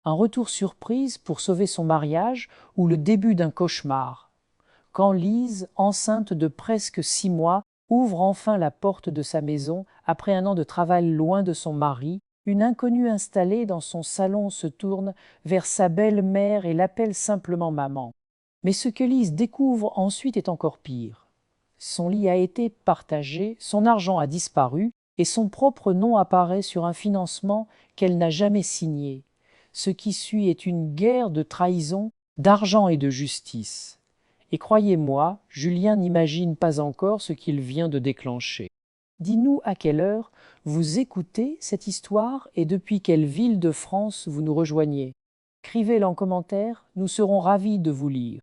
un retour surprise pour sauver son mariage ou le début d'un cauchemar. Quand Lise, enceinte de presque 6 mois, ouvre enfin la porte de sa maison après un an de travail loin de son mari, une inconnue installée dans son salon se tourne vers sa belle-mère et l'appelle simplement maman. Mais ce que Lise découvre ensuite est encore pire. Son lit a été partagé, son argent a disparu et son propre nom apparaît sur un financement qu'elle n'a jamais signé. Ce qui suit est une guerre de trahison, d'argent et de justice. Et croyez-moi, Julien n'imagine pas encore ce qu'il vient de déclencher. Dis-nous à quelle heure vous écoutez cette histoire et depuis quelle ville de France vous nous rejoignez. Écrivez-le en commentaire, nous serons ravis de vous lire.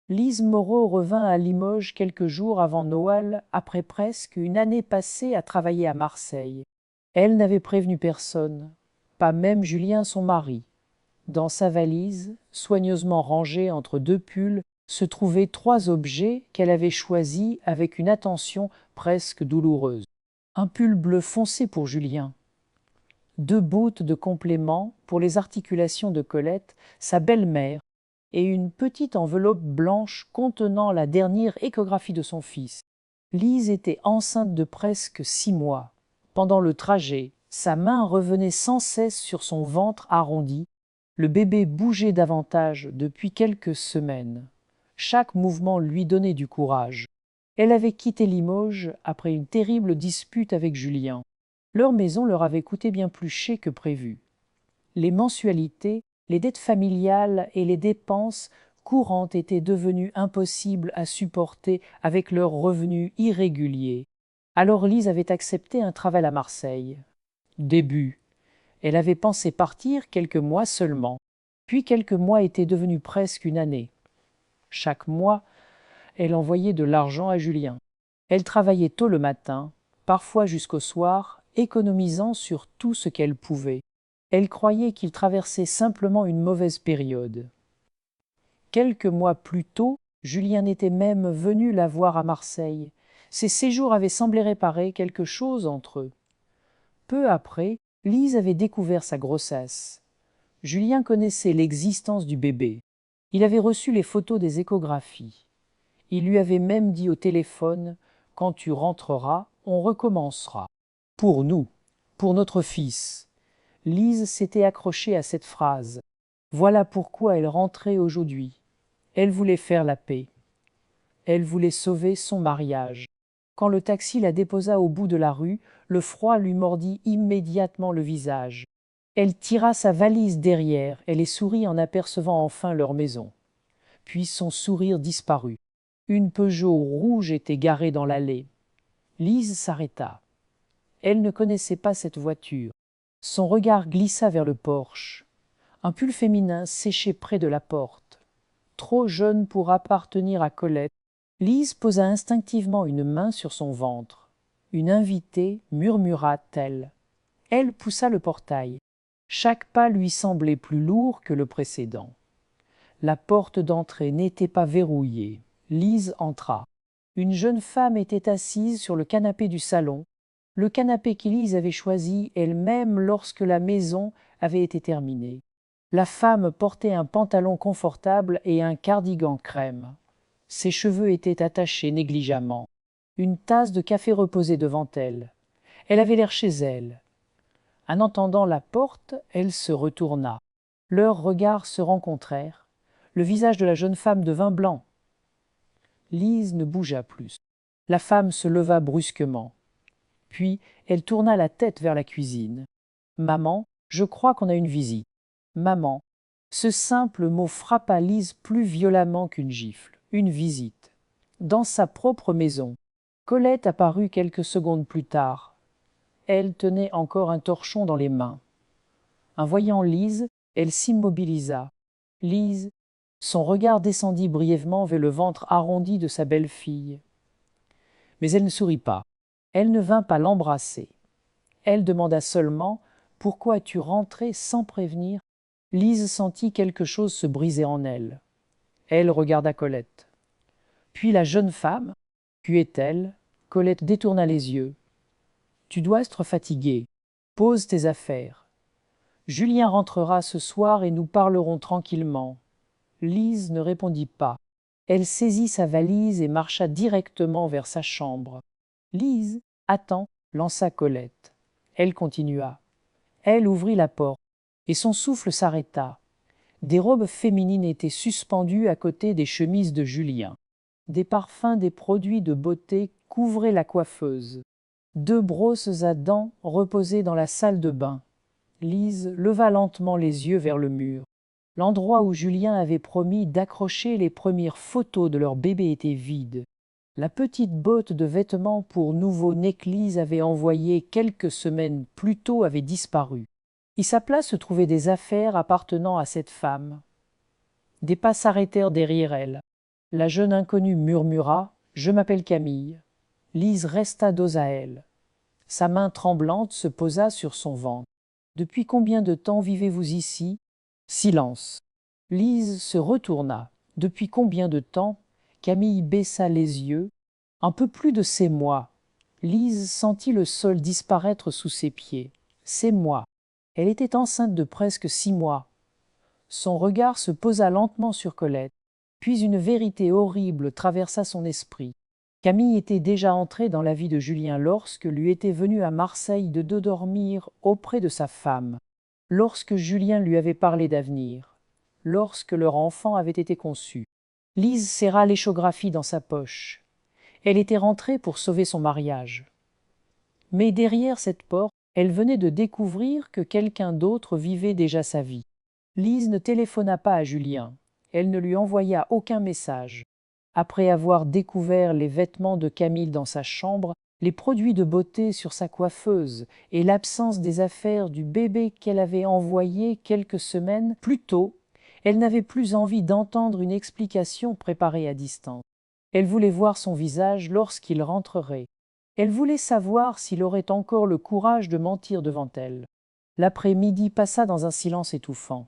Lise Moreau revint à Limoges quelques jours avant Noël, après presque une année passée à travailler à Marseille. Elle n'avait prévenu personne, pas même Julien son mari. Dans sa valise, soigneusement rangée entre 2 pulls, se trouvaient 3 objets qu'elle avait choisis avec une attention presque douloureuse. Un pull bleu foncé pour Julien, 2 bottes de complément pour les articulations de Colette, sa belle-mère, et une petite enveloppe blanche contenant la dernière échographie de son fils. Lise était enceinte de presque 6 mois. Pendant le trajet, sa main revenait sans cesse sur son ventre arrondi. Le bébé bougeait davantage depuis quelques semaines. Chaque mouvement lui donnait du courage. Elle avait quitté Limoges après une terrible dispute avec Julien. Leur maison leur avait coûté bien plus cher que prévu. Les mensualités, les dettes familiales et les dépenses courantes étaient devenues impossibles à supporter avec leurs revenus irréguliers. Alors Lise avait accepté un travail à Marseille. Début. Elle avait pensé partir quelques mois seulement. Puis quelques mois étaient devenus presque une année. Chaque mois, elle envoyait de l'argent à Julien. Elle travaillait tôt le matin, parfois jusqu'au soir, économisant sur tout ce qu'elle pouvait. Elle croyait qu'il traversait simplement une mauvaise période. Quelques mois plus tôt, Julien était même venu la voir à Marseille. Ses séjours avaient semblé réparer quelque chose entre eux. Peu après, Lise avait découvert sa grossesse. Julien connaissait l'existence du bébé. Il avait reçu les photos des échographies. Il lui avait même dit au téléphone « Quand tu rentreras, on recommencera. Pour nous, pour notre fils. » Lise s'était accrochée à cette phrase. Voilà pourquoi elle rentrait aujourd'hui. Elle voulait faire la paix. Elle voulait sauver son mariage. Quand le taxi la déposa au bout de la rue, le froid lui mordit immédiatement le visage. Elle tira sa valise derrière, elle sourit en apercevant enfin leur maison. Puis son sourire disparut. Une Peugeot rouge était garée dans l'allée. Lise s'arrêta. Elle ne connaissait pas cette voiture. Son regard glissa vers le porche. Un pull féminin séchait près de la porte. Trop jeune pour appartenir à Colette, Lise posa instinctivement une main sur son ventre. Une invitée, murmura-t-elle. Elle poussa le portail. Chaque pas lui semblait plus lourd que le précédent. La porte d'entrée n'était pas verrouillée. Lise entra. Une jeune femme était assise sur le canapé du salon, le canapé qu'Élise avait choisi elle-même lorsque la maison avait été terminée. La femme portait un pantalon confortable et un cardigan crème. Ses cheveux étaient attachés négligemment. Une tasse de café reposait devant elle. Elle avait l'air chez elle. En entendant la porte, elle se retourna. Leurs regards se rencontrèrent. Le visage de la jeune femme devint blanc. Lise ne bougea plus. La femme se leva brusquement. Puis elle tourna la tête vers la cuisine. « Maman, je crois qu'on a une visite. »« Maman ». Ce simple mot frappa Lise plus violemment qu'une gifle. Une visite. Dans sa propre maison. Colette apparut quelques secondes plus tard. Elle tenait encore un torchon dans les mains. En voyant Lise, elle s'immobilisa. Lise, son regard descendit brièvement vers le ventre arrondi de sa belle-fille. Mais elle ne sourit pas. Elle ne vint pas l'embrasser. Elle demanda seulement « Pourquoi es-tu rentrée sans prévenir ?» Lise sentit quelque chose se briser en elle. Elle regarda Colette. Puis la jeune femme, qui est-elle? Colette détourna les yeux. « Tu dois être fatiguée. Pose tes affaires. » Julien rentrera ce soir et nous parlerons tranquillement. Lise ne répondit pas. Elle saisit sa valise et marcha directement vers sa chambre. Lise, attends, lança Colette. Elle continua. Elle ouvrit la porte, et son souffle s'arrêta. Des robes féminines étaient suspendues à côté des chemises de Julien. Des parfums, des produits de beauté couvraient la coiffeuse. 2 brosses à dents reposaient dans la salle de bain. Lise leva lentement les yeux vers le mur. L'endroit où Julien avait promis d'accrocher les premières photos de leur bébé était vide. La petite botte de vêtements pour nouveau-né qu'Lise avait envoyée quelques semaines plus tôt avait disparu. À sa place se trouvaient des affaires appartenant à cette femme. Des pas s'arrêtèrent derrière elle. La jeune inconnue murmura « Je m'appelle Camille ». Lise resta dos à elle. Sa main tremblante se posa sur son ventre. « Depuis combien de temps vivez-vous ici ?» Silence. Lise se retourna. « Depuis combien de temps ?» Camille baissa les yeux. « Un peu plus de 6 mois. » Lise sentit le sol disparaître sous ses pieds. « 6 mois. » Elle était enceinte de presque 6 mois. Son regard se posa lentement sur Colette, puis une vérité horrible traversa son esprit. Camille était déjà entrée dans la vie de Julien lorsque lui était venu à Marseille de dormir auprès de sa femme, lorsque Julien lui avait parlé d'avenir, lorsque leur enfant avait été conçu. Lise serra l'échographie dans sa poche. Elle était rentrée pour sauver son mariage. Mais derrière cette porte, elle venait de découvrir que quelqu'un d'autre vivait déjà sa vie. Lise ne téléphona pas à Julien. Elle ne lui envoya aucun message. Après avoir découvert les vêtements de Camille dans sa chambre, les produits de beauté sur sa coiffeuse et l'absence des affaires du bébé qu'elle avait envoyé quelques semaines plus tôt, elle n'avait plus envie d'entendre une explication préparée à distance. Elle voulait voir son visage lorsqu'il rentrerait. Elle voulait savoir s'il aurait encore le courage de mentir devant elle. L'après-midi passa dans un silence étouffant.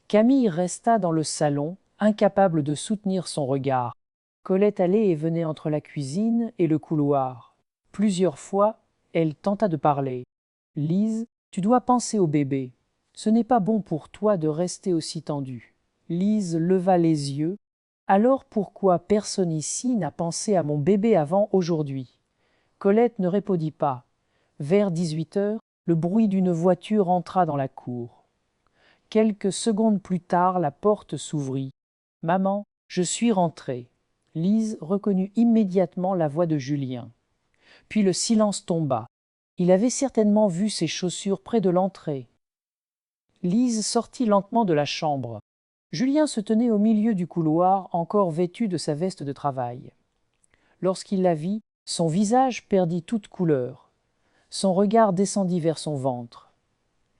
Camille resta dans le salon, incapable de soutenir son regard. Colette allait et venait entre la cuisine et le couloir. Plusieurs fois, elle tenta de parler. « Lise, tu dois penser au bébé. Ce n'est pas bon pour toi de rester aussi tendue. » Lise leva les yeux. « Alors pourquoi personne ici n'a pensé à mon bébé avant aujourd'hui ?» Colette ne répondit pas. Vers 18 heures, le bruit d'une voiture entra dans la cour. Quelques secondes plus tard, la porte s'ouvrit. « Maman, je suis rentrée. » Lise reconnut immédiatement la voix de Julien. Puis le silence tomba. Il avait certainement vu ses chaussures près de l'entrée. Lise sortit lentement de la chambre. Julien se tenait au milieu du couloir, encore vêtu de sa veste de travail. Lorsqu'il la vit, son visage perdit toute couleur. Son regard descendit vers son ventre.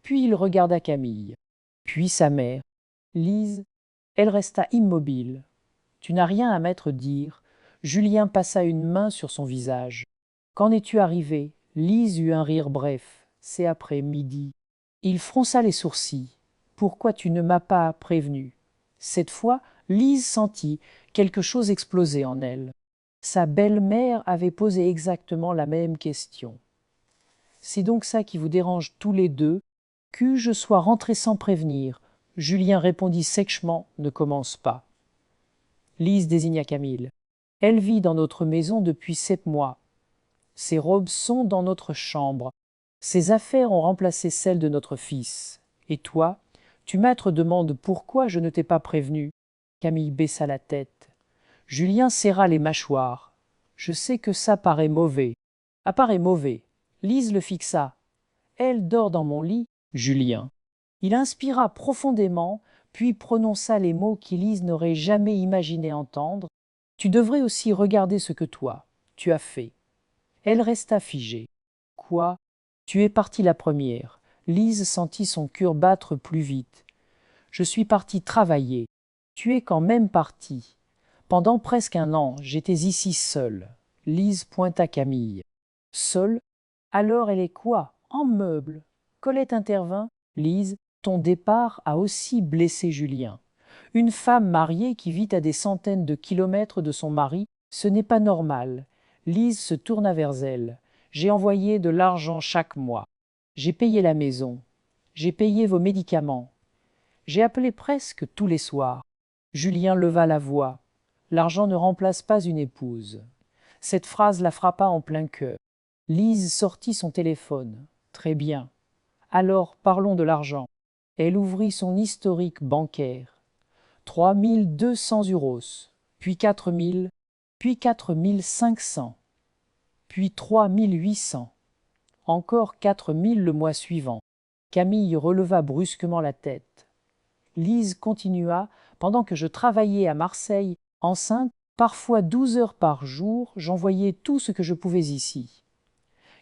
Puis il regarda Camille, puis sa mère. Lise, elle resta immobile. « Tu n'as rien à m'être dire. » Julien passa une main sur son visage. « Qu'en es-tu arrivé ?» Lise eut un rire bref. « C'est après midi. » Il fronça les sourcils. « Pourquoi tu ne m'as pas prévenu ?» Cette fois, Lise sentit quelque chose exploser en elle. Sa belle-mère avait posé exactement la même question. « C'est donc ça qui vous dérange tous les deux, que je sois rentrée sans prévenir ?» Julien répondit sèchement « Ne commence pas. » Lise désigna Camille. « Elle vit dans notre maison depuis 7 mois. Ses robes sont dans notre chambre. Ses affaires ont remplacé celles de notre fils. Et toi, tu te demandes pourquoi je ne t'ai pas prévenu. » Camille baissa la tête. Julien serra les mâchoires. « Je sais que ça paraît mauvais. » « Ah, paraît mauvais. » Lise le fixa. « Elle dort dans mon lit, Julien. » Il inspira profondément, puis prononça les mots qu'Élise n'aurait jamais imaginé entendre. « Tu devrais aussi regarder ce que toi, tu as fait. » Elle resta figée. « Quoi ? Tu es partie la première. » Lise sentit son cœur battre plus vite. « Je suis partie travailler. Tu es quand même partie. Pendant presque 1 an, j'étais ici seule. » Lise pointa Camille. « Seule ? Alors elle est quoi ? En meuble ?» Colette intervint. « Lise, ton départ a aussi blessé Julien. Une femme mariée qui vit à des centaines de kilomètres de son mari, ce n'est pas normal. » Lise se tourna vers elle. « J'ai envoyé de l'argent chaque mois. J'ai payé la maison. J'ai payé vos médicaments. J'ai appelé presque tous les soirs. Julien leva la voix. L'argent ne remplace pas une épouse. Cette phrase la frappa en plein cœur. Lise sortit son téléphone. Très bien. Alors parlons de l'argent. Elle ouvrit son historique bancaire. 3200 euros, puis 4000, puis 4500, puis 3800, encore 4000 le mois suivant. Camille releva brusquement la tête. Lise continua, pendant que je travaillais à Marseille, enceinte, parfois 12 heures par jour, j'envoyais tout ce que je pouvais ici.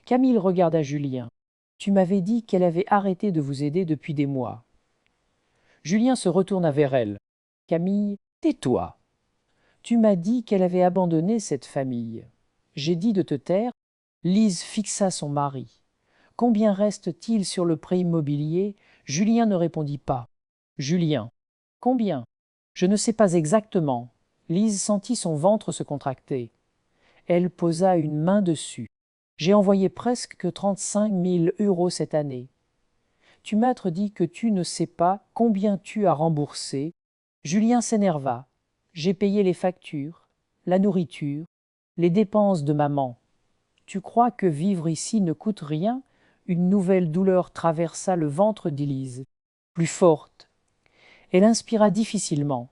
Camille regarda Julien. Tu m'avais dit qu'elle avait arrêté de vous aider depuis des mois. Julien se retourna vers elle. Camille, tais-toi. Tu m'as dit qu'elle avait abandonné cette famille. J'ai dit de te taire. Lise fixa son mari. Combien reste-t-il sur le prêt immobilier? Julien ne répondit pas. Julien. Combien? Je ne sais pas exactement. Lise sentit son ventre se contracter. Elle posa une main dessus. J'ai envoyé presque 35 000 euros cette année. Tu m'as dit que tu ne sais pas combien tu as remboursé. Julien s'énerva. J'ai payé les factures, la nourriture, les dépenses de maman. Tu crois que vivre ici ne coûte rien? Une nouvelle douleur traversa le ventre d'Élise, plus forte. Elle inspira difficilement.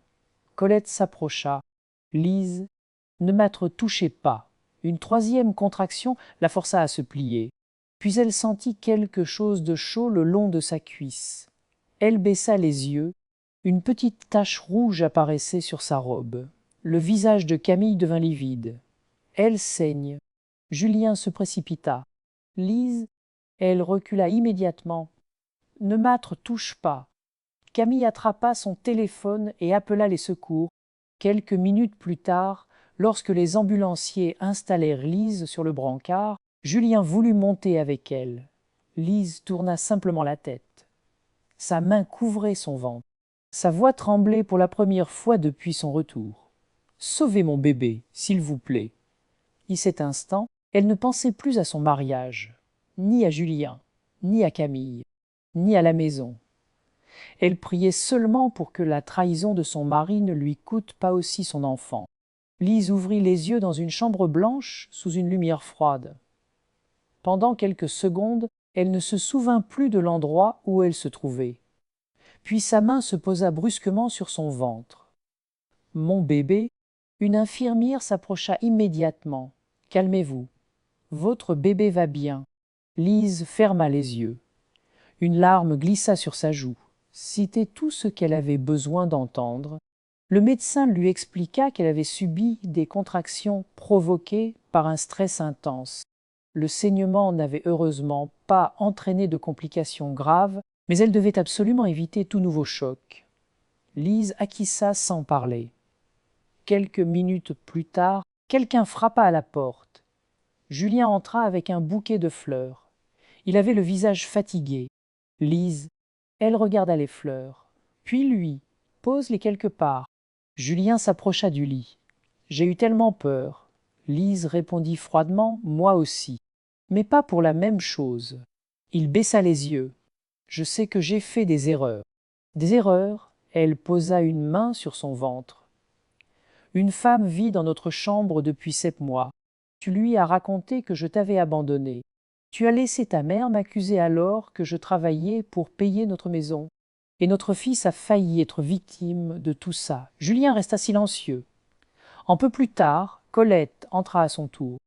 Colette s'approcha. Lise, ne touchez pas. Une troisième contraction la força à se plier. Puis elle sentit quelque chose de chaud le long de sa cuisse. Elle baissa les yeux. Une petite tache rouge apparaissait sur sa robe. Le visage de Camille devint livide. Elle saigne. Julien se précipita. Lise, elle recula immédiatement. Ne touche pas. Camille attrapa son téléphone et appela les secours. Quelques minutes plus tard, lorsque les ambulanciers installèrent Lise sur le brancard, Julien voulut monter avec elle. Lise tourna simplement la tête. Sa main couvrait son ventre. Sa voix tremblait pour la première fois depuis son retour. « Sauvez mon bébé, s'il vous plaît. » Et cet instant, elle ne pensait plus à son mariage, ni à Julien, ni à Camille, ni à la maison. Elle priait seulement pour que la trahison de son mari ne lui coûte pas aussi son enfant. Lise ouvrit les yeux dans une chambre blanche sous une lumière froide. Pendant quelques secondes, elle ne se souvint plus de l'endroit où elle se trouvait. Puis sa main se posa brusquement sur son ventre. « Mon bébé ?» Une infirmière s'approcha immédiatement. « Calmez-vous. Votre bébé va bien. » Lise ferma les yeux. Une larme glissa sur sa joue. C'était tout ce qu'elle avait besoin d'entendre. Le médecin lui expliqua qu'elle avait subi des contractions provoquées par un stress intense. Le saignement n'avait heureusement pas entraîné de complications graves, mais elle devait absolument éviter tout nouveau choc. Lise acquiesça sans parler. Quelques minutes plus tard, quelqu'un frappa à la porte. Julien entra avec un bouquet de fleurs. Il avait le visage fatigué. Lise, elle regarda les fleurs. Puis lui, pose-les quelque part. Julien s'approcha du lit. J'ai eu tellement peur. Lise répondit froidement, moi aussi. Mais pas pour la même chose. Il baissa les yeux. Je sais que j'ai fait des erreurs. Des erreurs? Elle posa une main sur son ventre. Une femme vit dans notre chambre depuis 7 mois. Tu lui as raconté que je t'avais abandonné. Tu as laissé ta mère m'accuser alors que je travaillais pour payer notre maison. Et notre fils a failli être victime de tout ça. Julien resta silencieux. Un peu plus tard, Colette entra à son tour.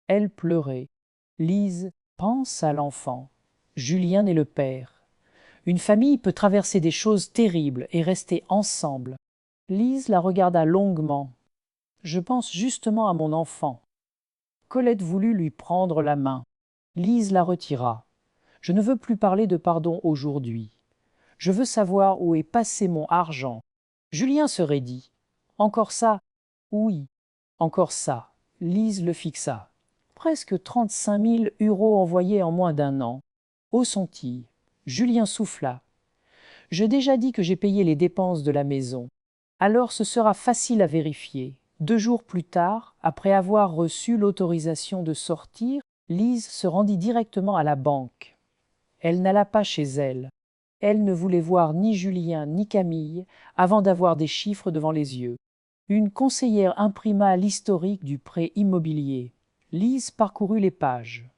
Elle pleurait. Lise, pense à l'enfant. Julien est le père. Une famille peut traverser des choses terribles et rester ensemble. Lise la regarda longuement. Je pense justement à mon enfant. Colette voulut lui prendre la main. Lise la retira. Je ne veux plus parler de pardon aujourd'hui. Je veux savoir où est passé mon argent. Julien se raidit. Encore ça? Oui, encore ça. Lise le fixa. Presque 35 000 euros envoyés en moins d'1 an. Où sont-ils? Julien souffla. J'ai déjà dit que j'ai payé les dépenses de la maison. Alors ce sera facile à vérifier. 2 jours plus tard, après avoir reçu l'autorisation de sortir, Lise se rendit directement à la banque. Elle n'alla pas chez elle. Elle ne voulait voir ni Julien ni Camille avant d'avoir des chiffres devant les yeux. Une conseillère imprima l'historique du prêt immobilier. Lise parcourut les pages.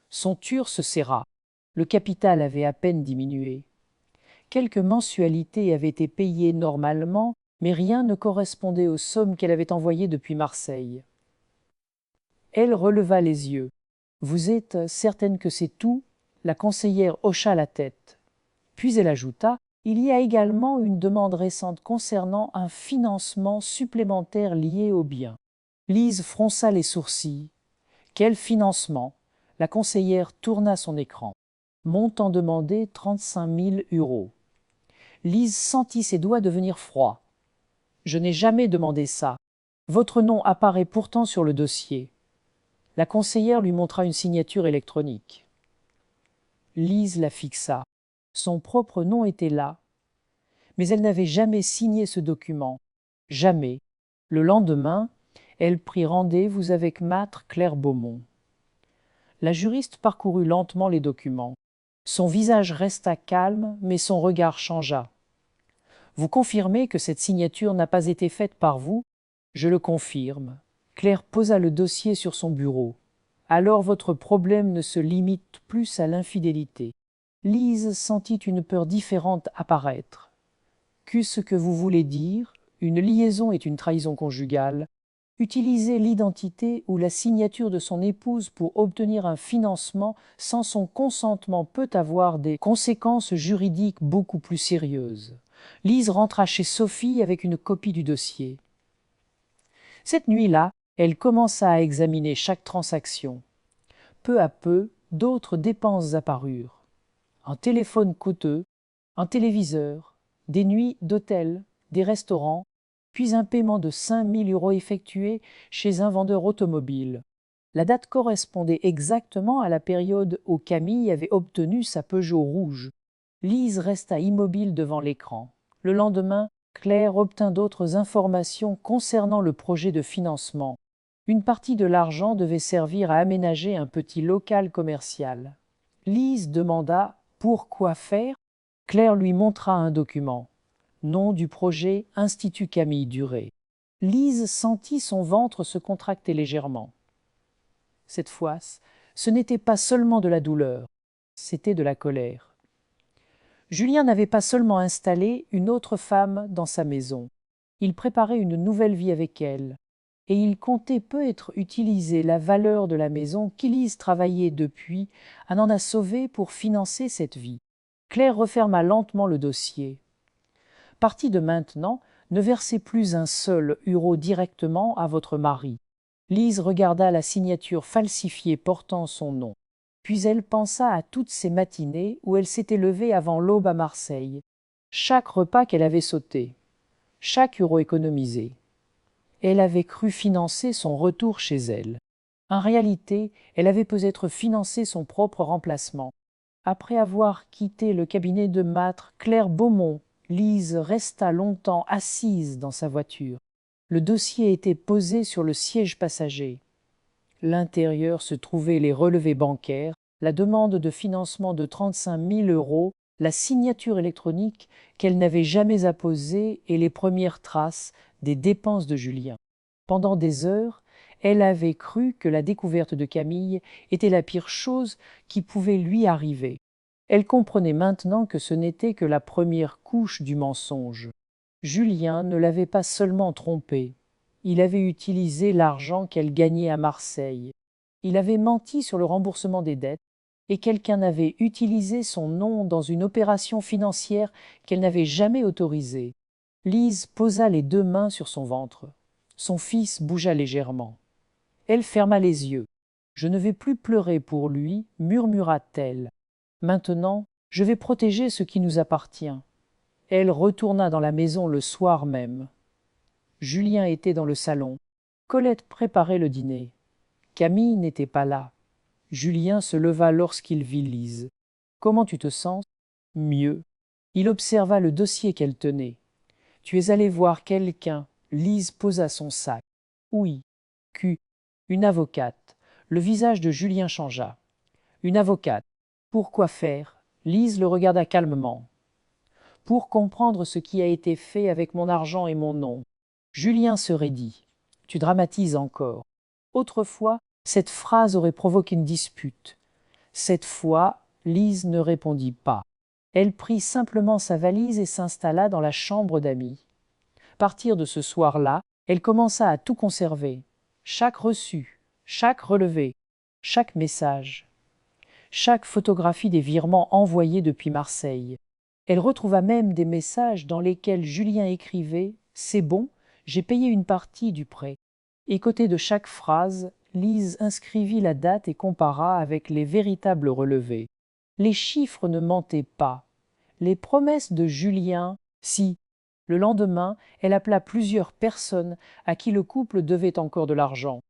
Son tueur se serra. Le capital avait à peine diminué. Quelques mensualités avaient été payées normalement, mais rien ne correspondait aux sommes qu'elle avait envoyées depuis Marseille. Elle releva les yeux. « Vous êtes certaine que c'est tout ?» La conseillère hocha la tête. Puis elle ajouta « Il y a également une demande récente concernant un financement supplémentaire lié au bien. » Lise fronça les sourcils. « Quel financement ?» La conseillère tourna son écran. Montant demandé 35 000 €. Lise sentit ses doigts devenir froids. « Je n'ai jamais demandé ça. Votre nom apparaît pourtant sur le dossier. » La conseillère lui montra une signature électronique. Lise la fixa. Son propre nom était là. Mais elle n'avait jamais signé ce document. Jamais. Le lendemain, elle prit rendez-vous avec maître Claire Beaumont. La juriste parcourut lentement les documents. Son visage resta calme, mais son regard changea. « Vous confirmez que cette signature n'a pas été faite par vous ?» « Je le confirme. » Claire posa le dossier sur son bureau. « Alors votre problème ne se limite plus à l'infidélité. » Lise sentit une peur différente apparaître. « Qu'est-ce que vous voulez dire ? Une liaison est une trahison conjugale. Utiliser l'identité ou la signature de son épouse pour obtenir un financement sans son consentement peut avoir des conséquences juridiques beaucoup plus sérieuses. » Lise rentra chez Sophie avec une copie du dossier. Cette nuit-là, elle commença à examiner chaque transaction. Peu à peu, d'autres dépenses apparurent. Un téléphone coûteux, un téléviseur, des nuits d'hôtel, des restaurants, puis un paiement de 5 000 € effectué chez un vendeur automobile. La date correspondait exactement à la période où Camille avait obtenu sa Peugeot rouge. Lise resta immobile devant l'écran. Le lendemain, Claire obtint d'autres informations concernant le projet de financement. Une partie de l'argent devait servir à aménager un petit local commercial. Lise demanda « Pourquoi faire ?» Claire lui montra un document. Nom du projet Institut Camille Duré. Lise sentit son ventre se contracter légèrement. Cette fois, ce n'était pas seulement de la douleur, c'était de la colère. Julien n'avait pas seulement installé une autre femme dans sa maison, il préparait une nouvelle vie avec elle, et il comptait peut-être utiliser la valeur de la maison qu'Élise travaillait depuis à en a sauvé pour financer cette vie. Claire referma lentement le dossier. Parti de maintenant, ne versez plus un seul euro directement à votre mari. Lise regarda la signature falsifiée portant son nom. Puis elle pensa à toutes ces matinées où elle s'était levée avant l'aube à Marseille, chaque repas qu'elle avait sauté, chaque euro économisé. Elle avait cru financer son retour chez elle. En réalité, elle avait peut-être financé son propre remplacement. Après avoir quitté le cabinet de maître Claire Beaumont, Lise resta longtemps assise dans sa voiture. Le dossier était posé sur le siège passager. L'intérieur se trouvaient les relevés bancaires, la demande de financement de 35 000 €, la signature électronique qu'elle n'avait jamais apposée et les premières traces des dépenses de Julien. Pendant des heures, elle avait cru que la découverte de Camille était la pire chose qui pouvait lui arriver. Elle comprenait maintenant que ce n'était que la première couche du mensonge. Julien ne l'avait pas seulement trompée. Il avait utilisé l'argent qu'elle gagnait à Marseille. Il avait menti sur le remboursement des dettes et quelqu'un avait utilisé son nom dans une opération financière qu'elle n'avait jamais autorisée. Lise posa les deux mains sur son ventre. Son fils bougea légèrement. Elle ferma les yeux. « Je ne vais plus pleurer pour lui, murmura-t-elle. Maintenant, je vais protéger ce qui nous appartient. » Elle retourna dans la maison le soir même. Julien était dans le salon. Colette préparait le dîner. Camille n'était pas là. Julien se leva lorsqu'il vit Lise. « Comment tu te sens ?»« Mieux. » Il observa le dossier qu'elle tenait. « Tu es allé voir quelqu'un ?» Lise posa son sac. « Oui. »« Une avocate. » Le visage de Julien changea. « Une avocate. Pourquoi faire ?» Lise le regarda calmement. pour comprendre ce qui a été fait avec mon argent et mon nom. Julien se raidit. Tu dramatises encore. Autrefois, cette phrase aurait provoqué une dispute. Cette fois, Lise ne répondit pas. Elle prit simplement sa valise et s'installa dans la chambre d'amis. À partir de ce soir-là, elle commença à tout conserver. Chaque reçu, chaque relevé, chaque message, chaque photographie des virements envoyés depuis Marseille. Elle retrouva même des messages dans lesquels Julien écrivait « C'est bon, j'ai payé une partie du prêt ». Et côté de chaque phrase, Lise inscrivit la date et compara avec les véritables relevés. Les chiffres ne mentaient pas. Les promesses de Julien, si. Le lendemain, elle appela plusieurs personnes à qui le couple devait encore de l'argent.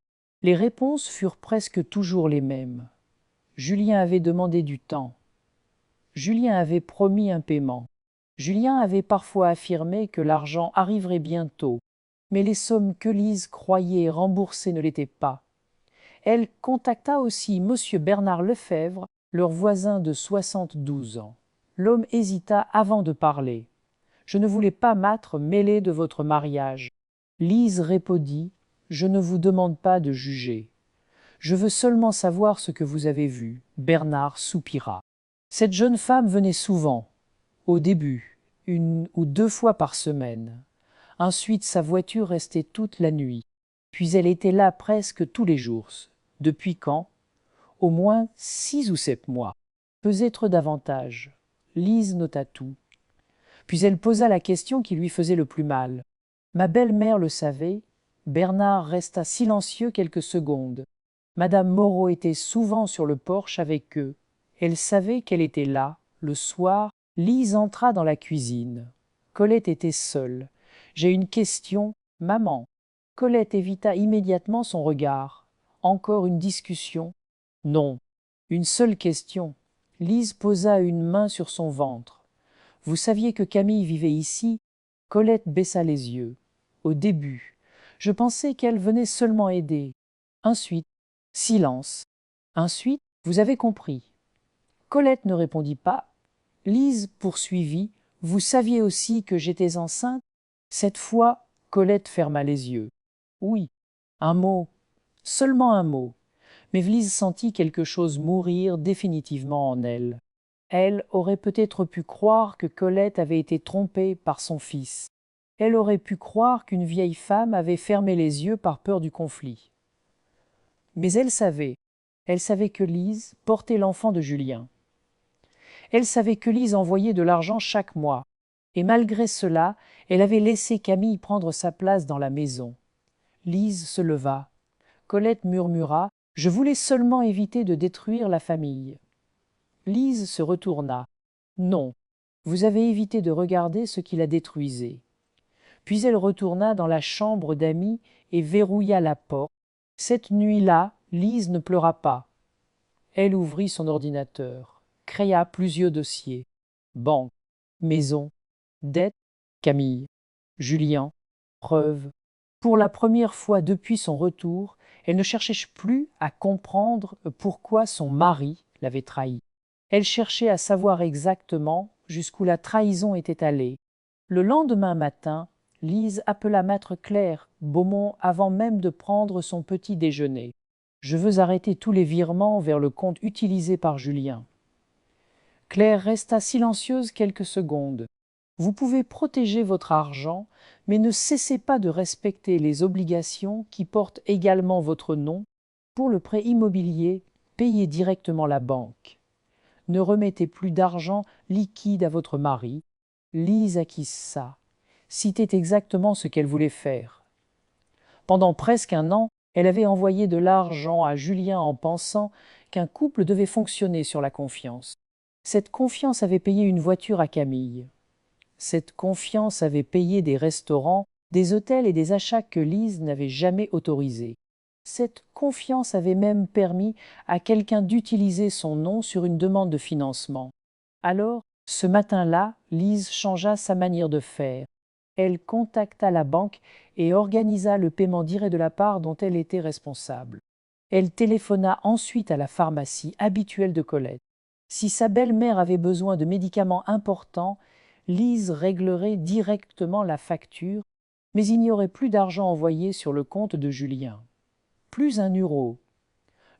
Les réponses furent presque toujours les mêmes. Julien avait demandé du temps. Julien avait promis un paiement. Julien avait parfois affirmé que l'argent arriverait bientôt, mais les sommes que Lise croyait rembourser ne l'étaient pas. Elle contacta aussi M. Bernard Lefebvre, leur voisin de 72 ans. L'homme hésita avant de parler. « Je ne voulais pas m'être mêlé de votre mariage. » Lise répondit « Je ne vous demande pas de juger. Je veux seulement savoir ce que vous avez vu. » Bernard soupira. Cette jeune femme venait souvent. Au début, 1 ou 2 fois par semaine. Ensuite, sa voiture restait toute la nuit. Puis elle était là presque tous les jours. Depuis quand? Au moins 6 ou 7 mois. Peut-être davantage. Lise nota tout. Puis elle posa la question qui lui faisait le plus mal. Ma belle-mère le savait. Bernard resta silencieux quelques secondes. Madame Moreau était souvent sur le porche avec eux. Elle savait qu'elle était là. Le soir, Lise entra dans la cuisine. Colette était seule. J'ai une question, maman. Colette évita immédiatement son regard. Encore une discussion? Non. Une seule question. Lise posa une main sur son ventre. Vous saviez que Camille vivait ici? Colette baissa les yeux. Au début, je pensais qu'elle venait seulement aider. Ensuite, silence. Ensuite, vous avez compris. Colette ne répondit pas. Lise poursuivit. Vous saviez aussi que j'étais enceinte? Cette fois, Colette ferma les yeux. Oui, un mot, seulement un mot. Mais Lise sentit quelque chose mourir définitivement en elle. Elle aurait peut-être pu croire que Colette avait été trompée par son fils. Elle aurait pu croire qu'une vieille femme avait fermé les yeux par peur du conflit. Mais elle savait que Lise portait l'enfant de Julien. Elle savait que Lise envoyait de l'argent chaque mois, et malgré cela, elle avait laissé Camille prendre sa place dans la maison. Lise se leva. Colette murmura « Je voulais seulement éviter de détruire la famille. » Lise se retourna. « Non, vous avez évité de regarder ce qui la détruisait. » Puis elle retourna dans la chambre d'amis et verrouilla la porte. Cette nuit-là, Lise ne pleura pas. Elle ouvrit son ordinateur, créa plusieurs dossiers. Banque, maison, dette, Camille, Julien, preuves. Pour la première fois depuis son retour, elle ne cherchait plus à comprendre pourquoi son mari l'avait trahie. Elle cherchait à savoir exactement jusqu'où la trahison était allée. Le lendemain matin, Lise appela maître Claire Beaumont avant même de prendre son petit déjeuner. « Je veux arrêter tous les virements vers le compte utilisé par Julien. » Claire resta silencieuse quelques secondes. « Vous pouvez protéger votre argent, mais ne cessez pas de respecter les obligations qui portent également votre nom. Pour le prêt immobilier, payez directement la banque. Ne remettez plus d'argent liquide à votre mari. » Lise acquiesça. Citait exactement ce qu'elle voulait faire. Pendant presque 1 an, elle avait envoyé de l'argent à Julien en pensant qu'un couple devait fonctionner sur la confiance. Cette confiance avait payé une voiture à Camille. Cette confiance avait payé des restaurants, des hôtels et des achats que Lise n'avait jamais autorisés. Cette confiance avait même permis à quelqu'un d'utiliser son nom sur une demande de financement. Alors, ce matin-là, Lise changea sa manière de faire. Elle contacta la banque et organisa le paiement direct de la part dont elle était responsable. Elle téléphona ensuite à la pharmacie habituelle de Colette. Si sa belle-mère avait besoin de médicaments importants, Lise réglerait directement la facture, mais il n'y aurait plus d'argent envoyé sur le compte de Julien. Plus un euro.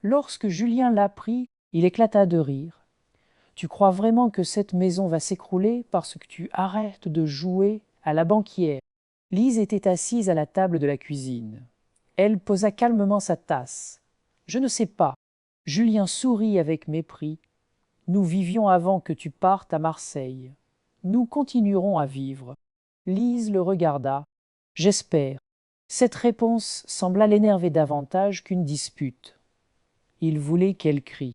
Lorsque Julien l'apprit, il éclata de rire. « Tu crois vraiment que cette maison va s'écrouler parce que tu arrêtes de jouer à la banquière ?» Lise était assise à la table de la cuisine. Elle posa calmement sa tasse. « Je ne sais pas. » Julien sourit avec mépris. « Nous vivions avant que tu partes à Marseille. Nous continuerons à vivre. » Lise le regarda. « J'espère. » Cette réponse sembla l'énerver davantage qu'une dispute. Il voulait qu'elle crie.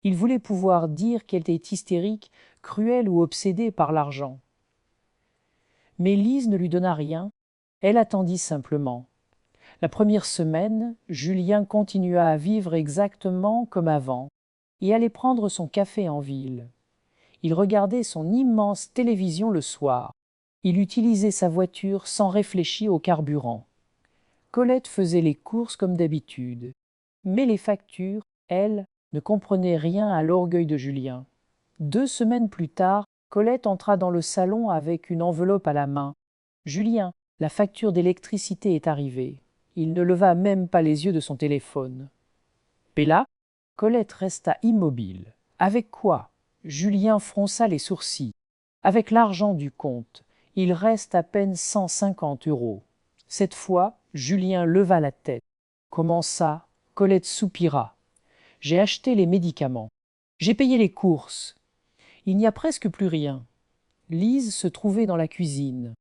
Il voulait pouvoir dire qu'elle était hystérique, cruelle ou obsédée par l'argent. Mais Lise ne lui donna rien, elle attendit simplement. La première semaine, Julien continua à vivre exactement comme avant et allait prendre son café en ville. Il regardait son immense télévision le soir. Il utilisait sa voiture sans réfléchir au carburant. Colette faisait les courses comme d'habitude. Mais les factures, elles, ne comprenaient rien à l'orgueil de Julien. 2 semaines plus tard, Colette entra dans le salon avec une enveloppe à la main. « Julien, la facture d'électricité est arrivée. » Il ne leva même pas les yeux de son téléphone. « Pella ?» Colette resta immobile. « Avec quoi ?» Julien fronça les sourcils. « Avec l'argent du compte. Il reste à peine 150 euros. » Cette fois, Julien leva la tête. « Comment ça ?» Colette soupira. « J'ai acheté les médicaments. J'ai payé les courses. Il n'y a presque plus rien. » Lise se trouvait dans la cuisine.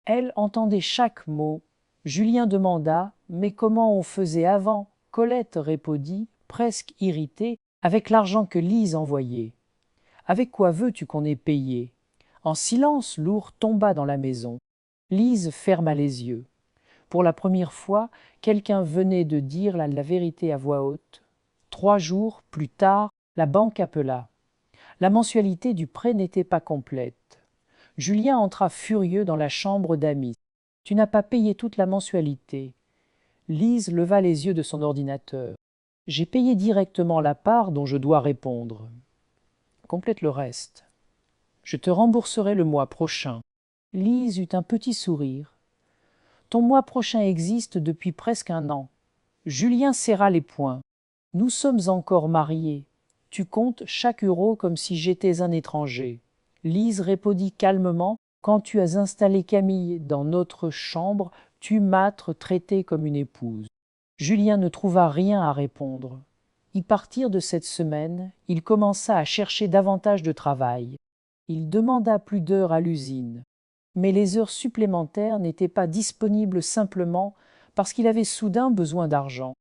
Elle entendait chaque mot. Julien demanda « Mais comment on faisait avant ?» Colette répondit, presque irritée, avec l'argent que Lise envoyait. « Avec quoi veux-tu qu'on ait payé ?» En silence lourd tomba dans la maison. Lise ferma les yeux. Pour la première fois, quelqu'un venait de dire la vérité à voix haute. 3 jours plus tard, la banque appela. La mensualité du prêt n'était pas complète. Julien entra furieux dans la chambre d'Amy. « Tu n'as pas payé toute la mensualité. » Lise leva les yeux de son ordinateur. « J'ai payé directement la part dont je dois répondre. » Complète le reste. « Je te rembourserai le mois prochain. » Lise eut un petit sourire. « Ton mois prochain existe depuis presque 1 an. » Julien serra les poings. « Nous sommes encore mariés. Tu comptes chaque euro comme si j'étais un étranger. » Lise répondit calmement. « Quand tu as installé Camille dans notre chambre, tu m'as traitée comme une épouse. » Julien ne trouva rien à répondre. À partir de cette semaine, il commença à chercher davantage de travail. Il demanda plus d'heures à l'usine. Mais les heures supplémentaires n'étaient pas disponibles simplement parce qu'il avait soudain besoin d'argent.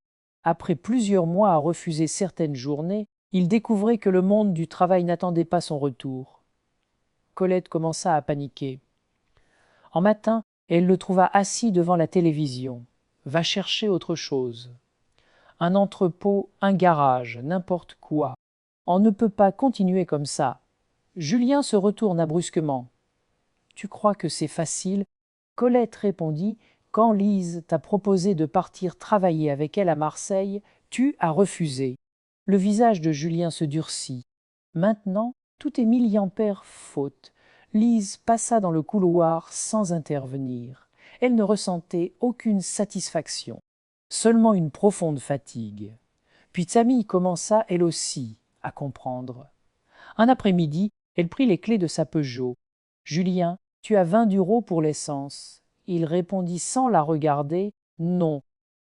Après plusieurs mois à refuser certaines journées, il découvrait que le monde du travail n'attendait pas son retour. Colette commença à paniquer. Un matin, elle le trouva assis devant la télévision. « Va chercher autre chose. » Un entrepôt, un garage, n'importe quoi. On ne peut pas continuer comme ça. Julien se retourna brusquement. « Tu crois que c'est facile ?» Colette répondit. « Quand Lise t'a proposé de partir travailler avec elle à Marseille, tu as refusé. » Le visage de Julien se durcit. Maintenant, tout est milliampère faute. Lise passa dans le couloir sans intervenir. Elle ne ressentait aucune satisfaction, seulement une profonde fatigue. Puis Camille commença, elle aussi, à comprendre. Un après-midi, elle prit les clés de sa Peugeot. « Julien, tu as 20 euros pour l'essence. » Il répondit sans la regarder. « Non,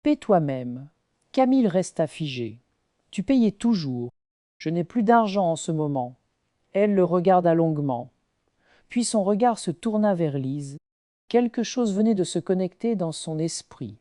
paie toi-même. » Camille resta figée. « Tu payais toujours. Je n'ai plus d'argent en ce moment. » Elle le regarda longuement. Puis son regard se tourna vers Lise. Quelque chose venait de se connecter dans son esprit.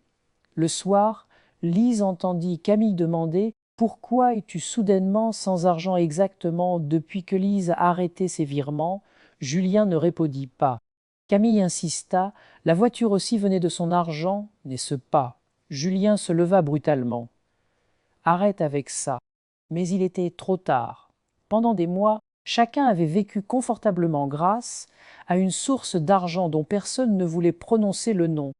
Le soir, Lise entendit Camille demander « Pourquoi es-tu soudainement sans argent exactement depuis que Lise a arrêté ses virements ?» Julien ne répondit pas. Camille insista. La voiture aussi venait de son argent, n'est-ce pas? Julien se leva brutalement. « Arrête avec ça. » Mais il était trop tard. Pendant des mois, chacun avait vécu confortablement grâce à une source d'argent dont personne ne voulait prononcer le nom.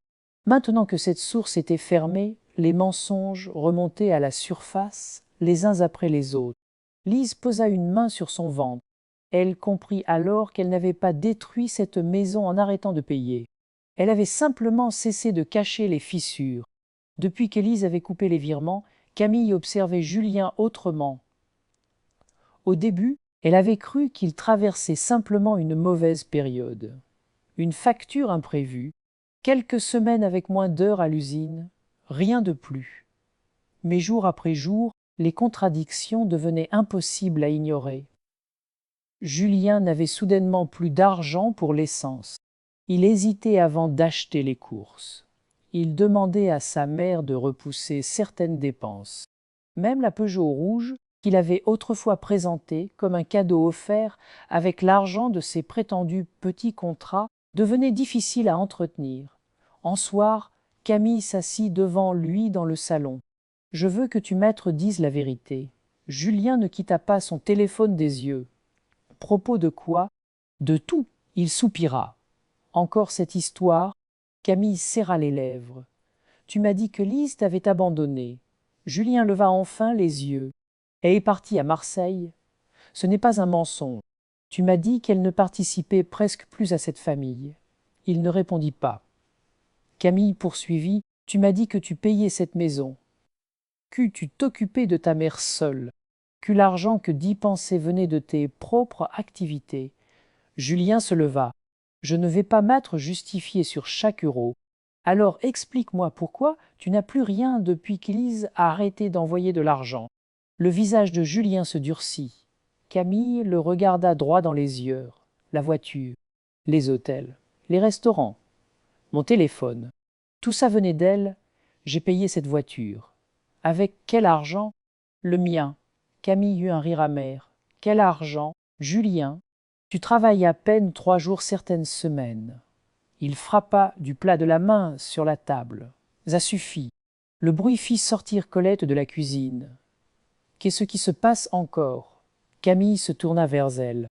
Maintenant que cette source était fermée, les mensonges remontaient à la surface, les uns après les autres. Lise posa une main sur son ventre. Elle comprit alors qu'elle n'avait pas détruit cette maison en arrêtant de payer. Elle avait simplement cessé de cacher les fissures. Depuis qu'Élise avait coupé les virements, Camille observait Julien autrement. Au début, elle avait cru qu'il traversait simplement une mauvaise période. Une facture imprévue, quelques semaines avec moins d'heures à l'usine, rien de plus. Mais jour après jour, les contradictions devenaient impossibles à ignorer. Julien n'avait soudainement plus d'argent pour l'essence. Il hésitait avant d'acheter les courses. Il demandait à sa mère de repousser certaines dépenses. Même la Peugeot rouge, qu'il avait autrefois présentée comme un cadeau offert avec l'argent de ses prétendus petits contrats, devenait difficile à entretenir. En soir, Camille s'assit devant lui dans le salon. « Je veux que tu maîtres dises la vérité. » Julien ne quitta pas son téléphone des yeux. « Propos de quoi ? » ?»« De tout. » Il soupira. « Encore cette histoire ?» Camille serra les lèvres. « Tu m'as dit que Lise t'avait abandonné. » Julien leva enfin les yeux. « Elle est partie à Marseille. » « Ce n'est pas un mensonge. Tu m'as dit qu'elle ne participait presque plus à cette famille. » Il ne répondit pas. Camille poursuivit. « Tu m'as dit que tu payais cette maison. Tu t'occupais de ta mère seule. Que l'argent que d'y penser venait de tes propres activités. » Julien se leva. « Je ne vais pas m'être justifié sur chaque euro. Alors explique-moi pourquoi tu n'as plus rien depuis qu'Élise a arrêté d'envoyer de l'argent. » Le visage de Julien se durcit. Camille le regarda droit dans les yeux. La voiture, les hôtels, les restaurants, mon téléphone. Tout ça venait d'elle. J'ai payé cette voiture. Avec quel argent? Le mien. Camille eut un rire amer. Quel argent? Julien. Tu travailles à peine 3 jours certaines semaines. Il frappa du plat de la main sur la table. Ça suffit. Le bruit fit sortir Colette de la cuisine. Qu'est-ce qui se passe encore? Camille se tourna vers elle.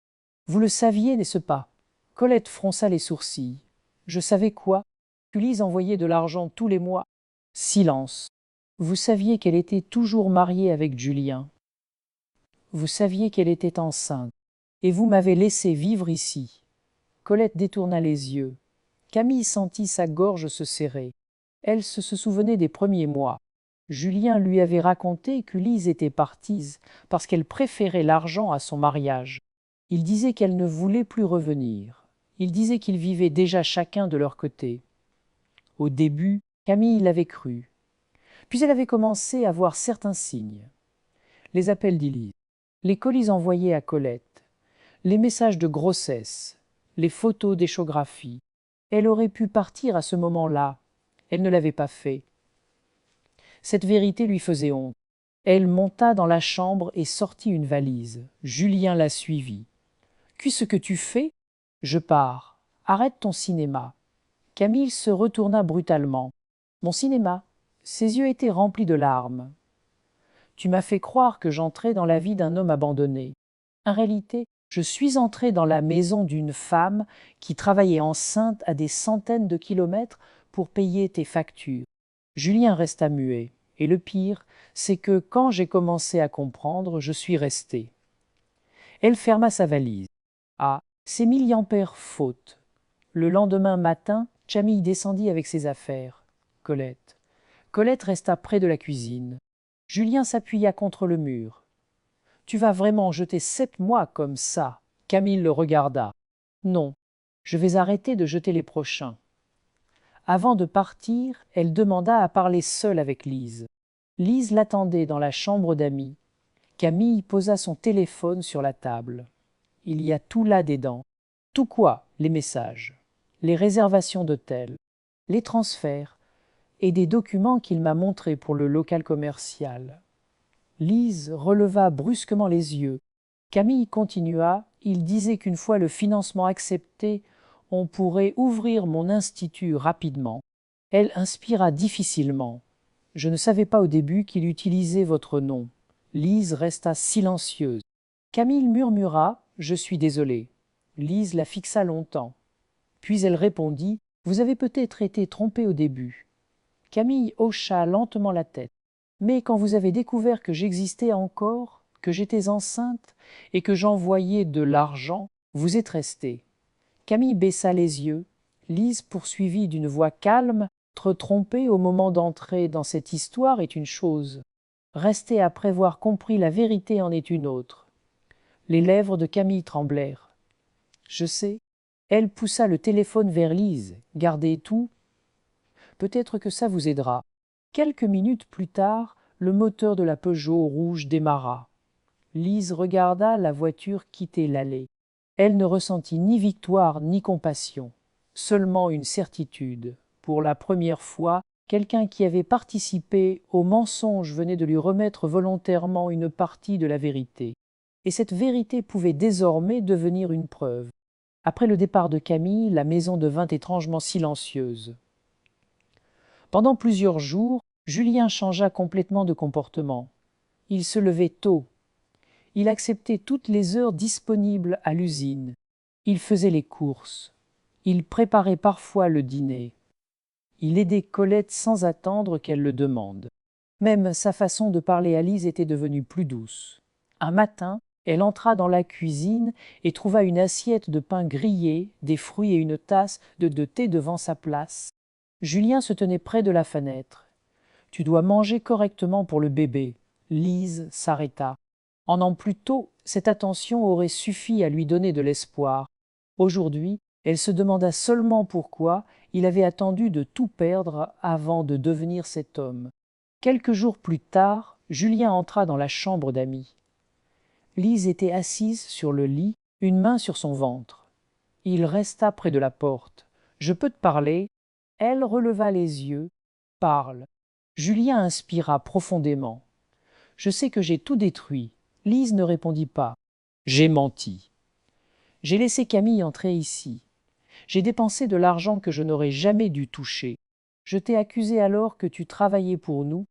Vous le saviez, n'est-ce pas? Colette fronça les sourcils. Je savais quoi? Lise envoyait de l'argent tous les mois. Silence. Vous saviez qu'elle était toujours mariée avec Julien. Vous saviez qu'elle était enceinte. Et vous m'avez laissé vivre ici. Colette détourna les yeux. Camille sentit sa gorge se serrer. Elle se souvenait des premiers mois. Julien lui avait raconté que Lise était partie parce qu'elle préférait l'argent à son mariage. Il disait qu'elle ne voulait plus revenir. Il disait qu'ils vivaient déjà chacun de leur côté. Au début, Camille l'avait cru. Puis elle avait commencé à voir certains signes. Les appels d'Élise, les colis envoyés à Colette, les messages de grossesse, les photos d'échographie. Elle aurait pu partir à ce moment-là. Elle ne l'avait pas fait. Cette vérité lui faisait honte. Elle monta dans la chambre et sortit une valise. Julien la suivit. « Qu'est-ce que tu fais ? » ?»« Je pars. Arrête ton cinéma. » Camille se retourna brutalement. « Mon cinéma ?» Ses yeux étaient remplis de larmes. « Tu m'as fait croire que j'entrais dans la vie d'un homme abandonné. En réalité, je suis entré dans la maison d'une femme qui travaillait enceinte à des centaines de kilomètres pour payer tes factures. » Julien resta muet. Et le pire, c'est que quand j'ai commencé à comprendre, je suis resté. Elle ferma sa valise. Ah, c'est milliampères faute. Le lendemain matin, Camille descendit avec ses affaires. Colette. Colette resta près de la cuisine. Julien s'appuya contre le mur. « Tu vas vraiment jeter 7 mois comme ça ?» Camille le regarda. « Non, je vais arrêter de jeter les prochains. » Avant de partir, elle demanda à parler seule avec Lise. Lise l'attendait dans la chambre d'amis. Camille posa son téléphone sur la table. Il y a tout là dedans. Tout quoi? Les messages, les réservations d'hôtel, les transferts et des documents qu'il m'a montrés pour le local commercial. Lise releva brusquement les yeux. Camille continua. Il disait qu'une fois le financement accepté, on pourrait ouvrir mon institut rapidement. Elle inspira difficilement. Je ne savais pas au début qu'il utilisait votre nom. Lise resta silencieuse. Camille murmura « Je suis désolée ». Lise la fixa longtemps. Puis elle répondit « Vous avez peut-être été trompée au début ». Camille hocha lentement la tête. « Mais quand vous avez découvert que j'existais encore, que j'étais enceinte et que j'envoyais de l'argent, vous êtes resté. » Camille baissa les yeux. Lise poursuivit d'une voix calme. « Être trompé au moment d'entrer dans cette histoire est une chose. Rester après avoir compris la vérité en est une autre. » Les lèvres de Camille tremblèrent. « Je sais. » Elle poussa le téléphone vers Lise. « Gardez tout. Peut-être que ça vous aidera. » Quelques minutes plus tard, le moteur de la Peugeot rouge démarra. Lise regarda la voiture quitter l'allée. Elle ne ressentit ni victoire ni compassion, seulement une certitude. Pour la première fois, quelqu'un qui avait participé au mensonge venait de lui remettre volontairement une partie de la vérité. Et cette vérité pouvait désormais devenir une preuve. Après le départ de Camille, la maison devint étrangement silencieuse. Pendant plusieurs jours, Julien changea complètement de comportement. Il se levait tôt. Il acceptait toutes les heures disponibles à l'usine. Il faisait les courses. Il préparait parfois le dîner. Il aidait Colette sans attendre qu'elle le demande. Même sa façon de parler à Lise était devenue plus douce. Un matin, elle entra dans la cuisine et trouva une assiette de pain grillé, des fruits et une tasse de thé devant sa place. Julien se tenait près de la fenêtre. « Tu dois manger correctement pour le bébé. » Lise s'arrêta. En an plus tôt, cette attention aurait suffi à lui donner de l'espoir. Aujourd'hui, elle se demanda seulement pourquoi il avait attendu de tout perdre avant de devenir cet homme. Quelques jours plus tard, Julien entra dans la chambre d'Amy. Lise était assise sur le lit, une main sur son ventre. Il resta près de la porte. « Je peux te parler ?» Elle releva les yeux. « Parle. » Julien inspira profondément. « Je sais que j'ai tout détruit. » Lise ne répondit pas. « J'ai menti. J'ai laissé Camille entrer ici. J'ai dépensé de l'argent que je n'aurais jamais dû toucher. Je t'ai accusé alors que tu travaillais pour nous. »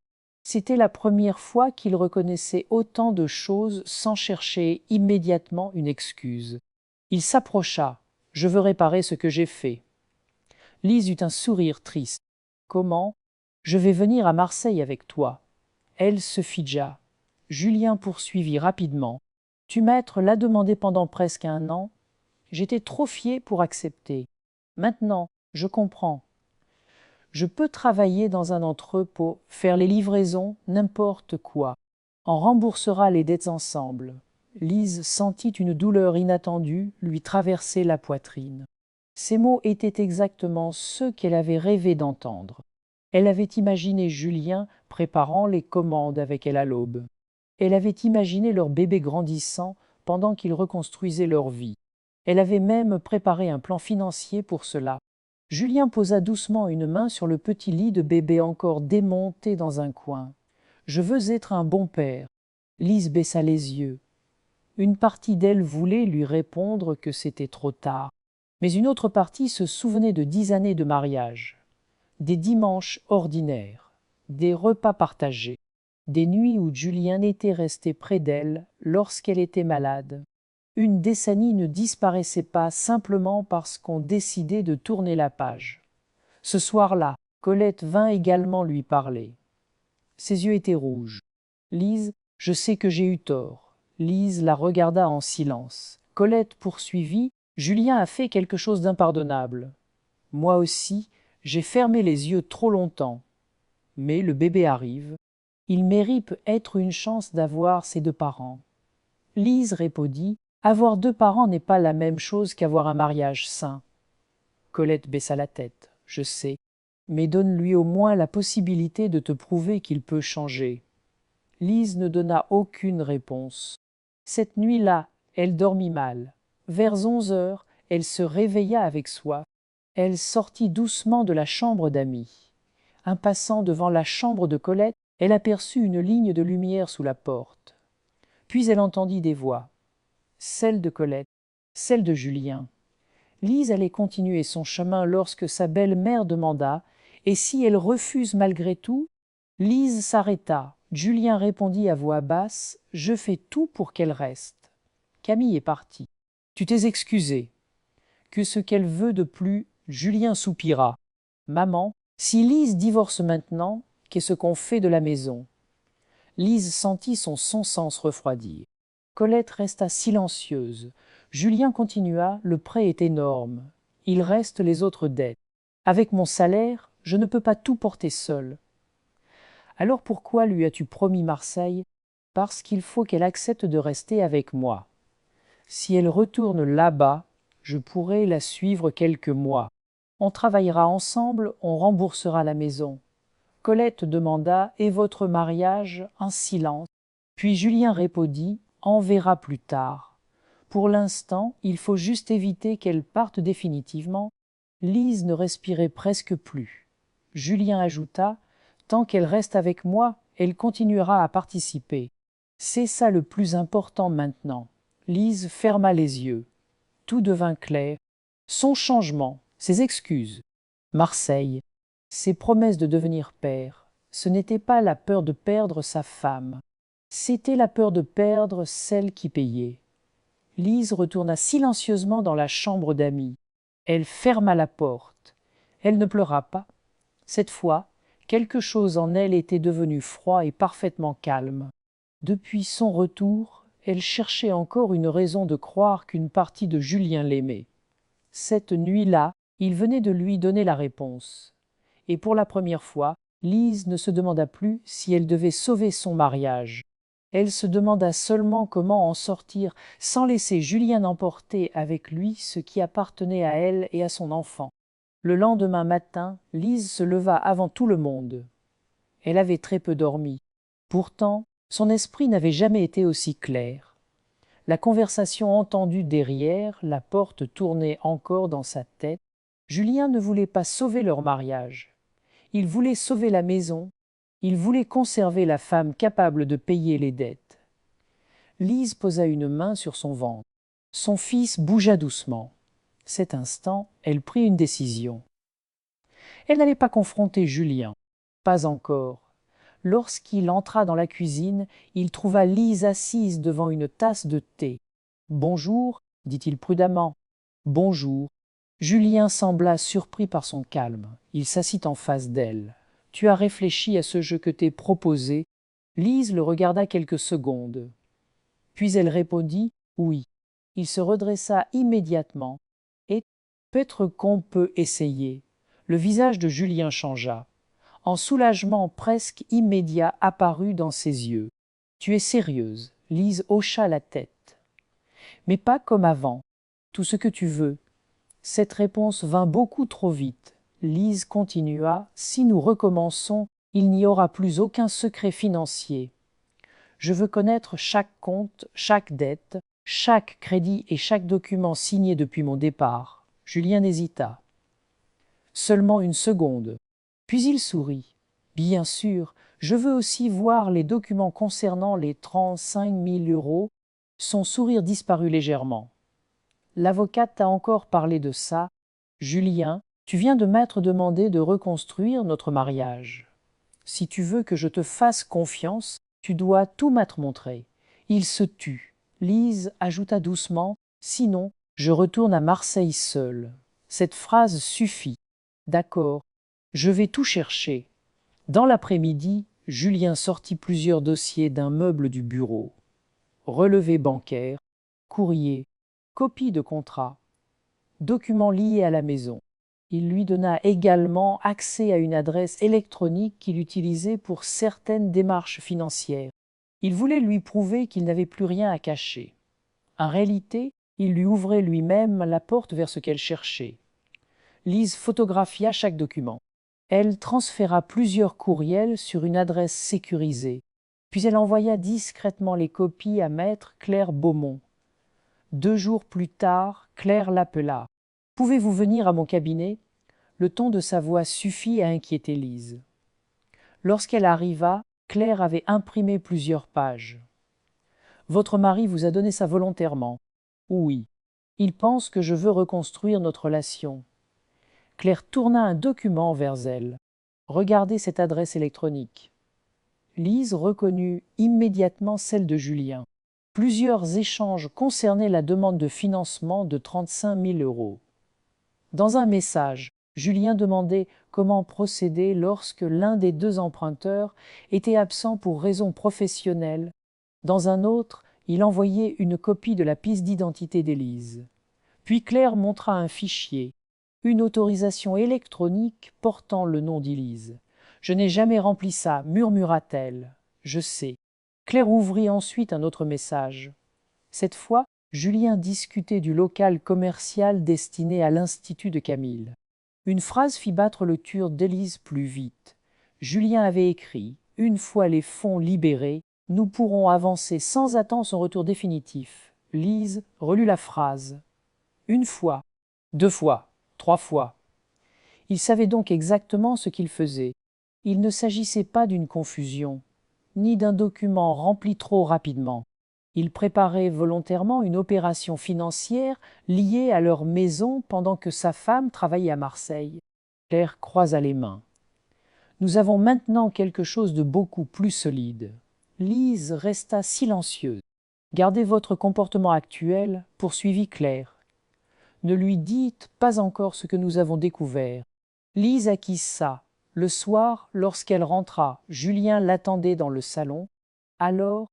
C'était la première fois qu'il reconnaissait autant de choses sans chercher immédiatement une excuse. Il s'approcha. « Je veux réparer ce que j'ai fait. » Lise eut un sourire triste. « Comment ? Je vais venir à Marseille avec toi. » Elle se figea. Julien poursuivit rapidement. « Tu maître l'a demandé pendant presque 1 an. J'étais trop fier pour accepter. Maintenant, je comprends. Je peux travailler dans un entrepôt, faire les livraisons, n'importe quoi. On remboursera les dettes ensemble. » Lise sentit une douleur inattendue lui traverser la poitrine. Ces mots étaient exactement ceux qu'elle avait rêvé d'entendre. Elle avait imaginé Julien préparant les commandes avec elle à l'aube. Elle avait imaginé leur bébé grandissant pendant qu'ils reconstruisaient leur vie. Elle avait même préparé un plan financier pour cela. Julien posa doucement une main sur le petit lit de bébé encore démonté dans un coin. « Je veux être un bon père. » Lise baissa les yeux. Une partie d'elle voulait lui répondre que c'était trop tard. Mais une autre partie se souvenait de 10 années de mariage, des dimanches ordinaires, des repas partagés, des nuits où Julien était resté près d'elle lorsqu'elle était malade. Une décennie ne disparaissait pas simplement parce qu'on décidait de tourner la page. Ce soir-là, Colette vint également lui parler. Ses yeux étaient rouges. « Lise, je sais que j'ai eu tort. » Lise la regarda en silence. Colette poursuivit. « Julien a fait quelque chose d'impardonnable. Moi aussi, j'ai fermé les yeux trop longtemps. Mais le bébé arrive. Il mérite être une chance d'avoir ses 2 parents. » Lise répondit. « Avoir 2 parents n'est pas la même chose qu'avoir un mariage sain. » Colette baissa la tête. « Je sais. Mais donne-lui au moins la possibilité de te prouver qu'il peut changer. » Lise ne donna aucune réponse. Cette nuit-là, elle dormit mal. Vers 11 heures, elle se réveilla avec soif. Elle sortit doucement de la chambre d'Amy. En passant devant la chambre de Colette, elle aperçut une ligne de lumière sous la porte. Puis elle entendit des voix. Celle de Colette, celle de Julien. Lise allait continuer son chemin lorsque sa belle-mère demanda « Et si elle refuse malgré tout ?» Lise s'arrêta. Julien répondit à voix basse « Je fais tout pour qu'elle reste. » Camille est partie. « Tu t'es excusée. » Que ce qu'elle veut de plus, Julien soupira. « Maman, si Lise divorce maintenant, qu'est-ce qu'on fait de la maison ?» Lise sentit son sens refroidir. Colette resta silencieuse. Julien continua, le prêt est énorme. Il reste les autres dettes. Avec mon salaire, je ne peux pas tout porter seul. Alors pourquoi lui as-tu promis Marseille? Parce qu'il faut qu'elle accepte de rester avec moi. Si elle retourne là-bas, je pourrai la suivre quelques mois. On travaillera ensemble, on remboursera la maison. Colette demanda « Et votre mariage ?» Un silence. Puis Julien répondit « On verra plus tard. Pour l'instant, il faut juste éviter qu'elle parte définitivement. » Lise ne respirait presque plus. Julien ajouta « Tant qu'elle reste avec moi, elle continuera à participer. C'est ça le plus important maintenant. » Lise ferma les yeux. Tout devint clair. Son changement, ses excuses. Marseille, ses promesses de devenir père, ce n'était pas la peur de perdre sa femme, c'était la peur de perdre celle qui payait. Lise retourna silencieusement dans la chambre d'Amy. Elle ferma la porte. Elle ne pleura pas. Cette fois, quelque chose en elle était devenu froid et parfaitement calme. Depuis son retour, elle cherchait encore une raison de croire qu'une partie de Julien l'aimait. Cette nuit-là, il venait de lui donner la réponse. Et pour la première fois, Lise ne se demanda plus si elle devait sauver son mariage. Elle se demanda seulement comment en sortir sans laisser Julien emporter avec lui ce qui appartenait à elle et à son enfant. Le lendemain matin, Lise se leva avant tout le monde. Elle avait très peu dormi. Pourtant, son esprit n'avait jamais été aussi clair. La conversation entendue derrière, la porte tournait encore dans sa tête. Julien ne voulait pas sauver leur mariage. Il voulait sauver la maison. Il voulait conserver la femme capable de payer les dettes. Lise posa une main sur son ventre. Son fils bougea doucement. Cet instant, elle prit une décision. Elle n'allait pas confronter Julien. Pas encore. Lorsqu'il entra dans la cuisine, il trouva Lise assise devant une tasse de thé. « Bonjour » dit-il prudemment. « Bonjour ». Julien sembla surpris par son calme. Il s'assit en face d'elle. « Tu as réfléchi à ce jeu que t'ai proposé ?» Lise le regarda quelques secondes. Puis elle répondit « Oui ». Il se redressa immédiatement. « Et peut-être qu'on peut essayer. » Le visage de Julien changea. Un soulagement presque immédiat apparut dans ses yeux. « Tu es sérieuse ?» Lise hocha la tête. « Mais pas comme avant. Tout ce que tu veux. » Cette réponse vint beaucoup trop vite. Lise continua. « Si nous recommençons, il n'y aura plus aucun secret financier. Je veux connaître chaque compte, chaque dette, chaque crédit et chaque document signé depuis mon départ. » Julien hésita. Seulement une seconde. Puis il sourit. « Bien sûr, je veux aussi voir les documents concernant les 35 000 €. » Son sourire disparut légèrement. « L'avocate t'a encore parlé de ça. Julien, tu viens de m'être demandé de reconstruire notre mariage. Si tu veux que je te fasse confiance, tu dois tout m'être montré. » Il se tut. Lise ajouta doucement « Sinon, je retourne à Marseille seule. » Cette phrase suffit. « D'accord, je vais tout chercher. » Dans l'après-midi, Julien sortit plusieurs dossiers d'un meuble du bureau. Relevés bancaires, courrier, copie de contrat, documents liés à la maison. Il lui donna également accès à une adresse électronique qu'il utilisait pour certaines démarches financières. Il voulait lui prouver qu'il n'avait plus rien à cacher. En réalité, il lui ouvrait lui-même la porte vers ce qu'elle cherchait. Lise photographia chaque document. Elle transféra plusieurs courriels sur une adresse sécurisée, puis elle envoya discrètement les copies à maître Claire Beaumont. 2 jours plus tard, Claire l'appela. « Pouvez-vous venir à mon cabinet ?» Le ton de sa voix suffit à inquiéter Lise. Lorsqu'elle arriva, Claire avait imprimé plusieurs pages. « Votre mari vous a donné ça volontairement. »« Oui. Il pense que je veux reconstruire notre relation. » Claire tourna un document vers elle. « Regardez cette adresse électronique. » Lise reconnut immédiatement celle de Julien. Plusieurs échanges concernaient la demande de financement de 35 000 €. Dans un message, Julien demandait comment procéder lorsque l'un des deux emprunteurs était absent pour raison professionnelle. Dans un autre, il envoyait une copie de la pièce d'identité d'Élise. Puis Claire montra un fichier, une autorisation électronique portant le nom d'Élise. « Je n'ai jamais rempli ça, murmura-t-elle. Je sais. » Claire ouvrit ensuite un autre message. Cette fois, Julien discutait du local commercial destiné à l'Institut de Camille. Une phrase fit battre le cœur d'Élise plus vite. Julien avait écrit « Une fois les fonds libérés, nous pourrons avancer sans attendre son retour définitif. » Lise relut la phrase. Une fois, deux fois, trois fois. Il savait donc exactement ce qu'il faisait. Il ne s'agissait pas d'une confusion, ni d'un document rempli trop rapidement. Il préparait volontairement une opération financière liée à leur maison pendant que sa femme travaillait à Marseille. Claire croisa les mains. « Nous avons maintenant quelque chose de beaucoup plus solide. » Lise resta silencieuse. « Gardez votre comportement actuel, poursuivit Claire. Ne lui dites pas encore ce que nous avons découvert. » Lise acquiesça. Le soir, lorsqu'elle rentra, Julien l'attendait dans le salon. « Alors,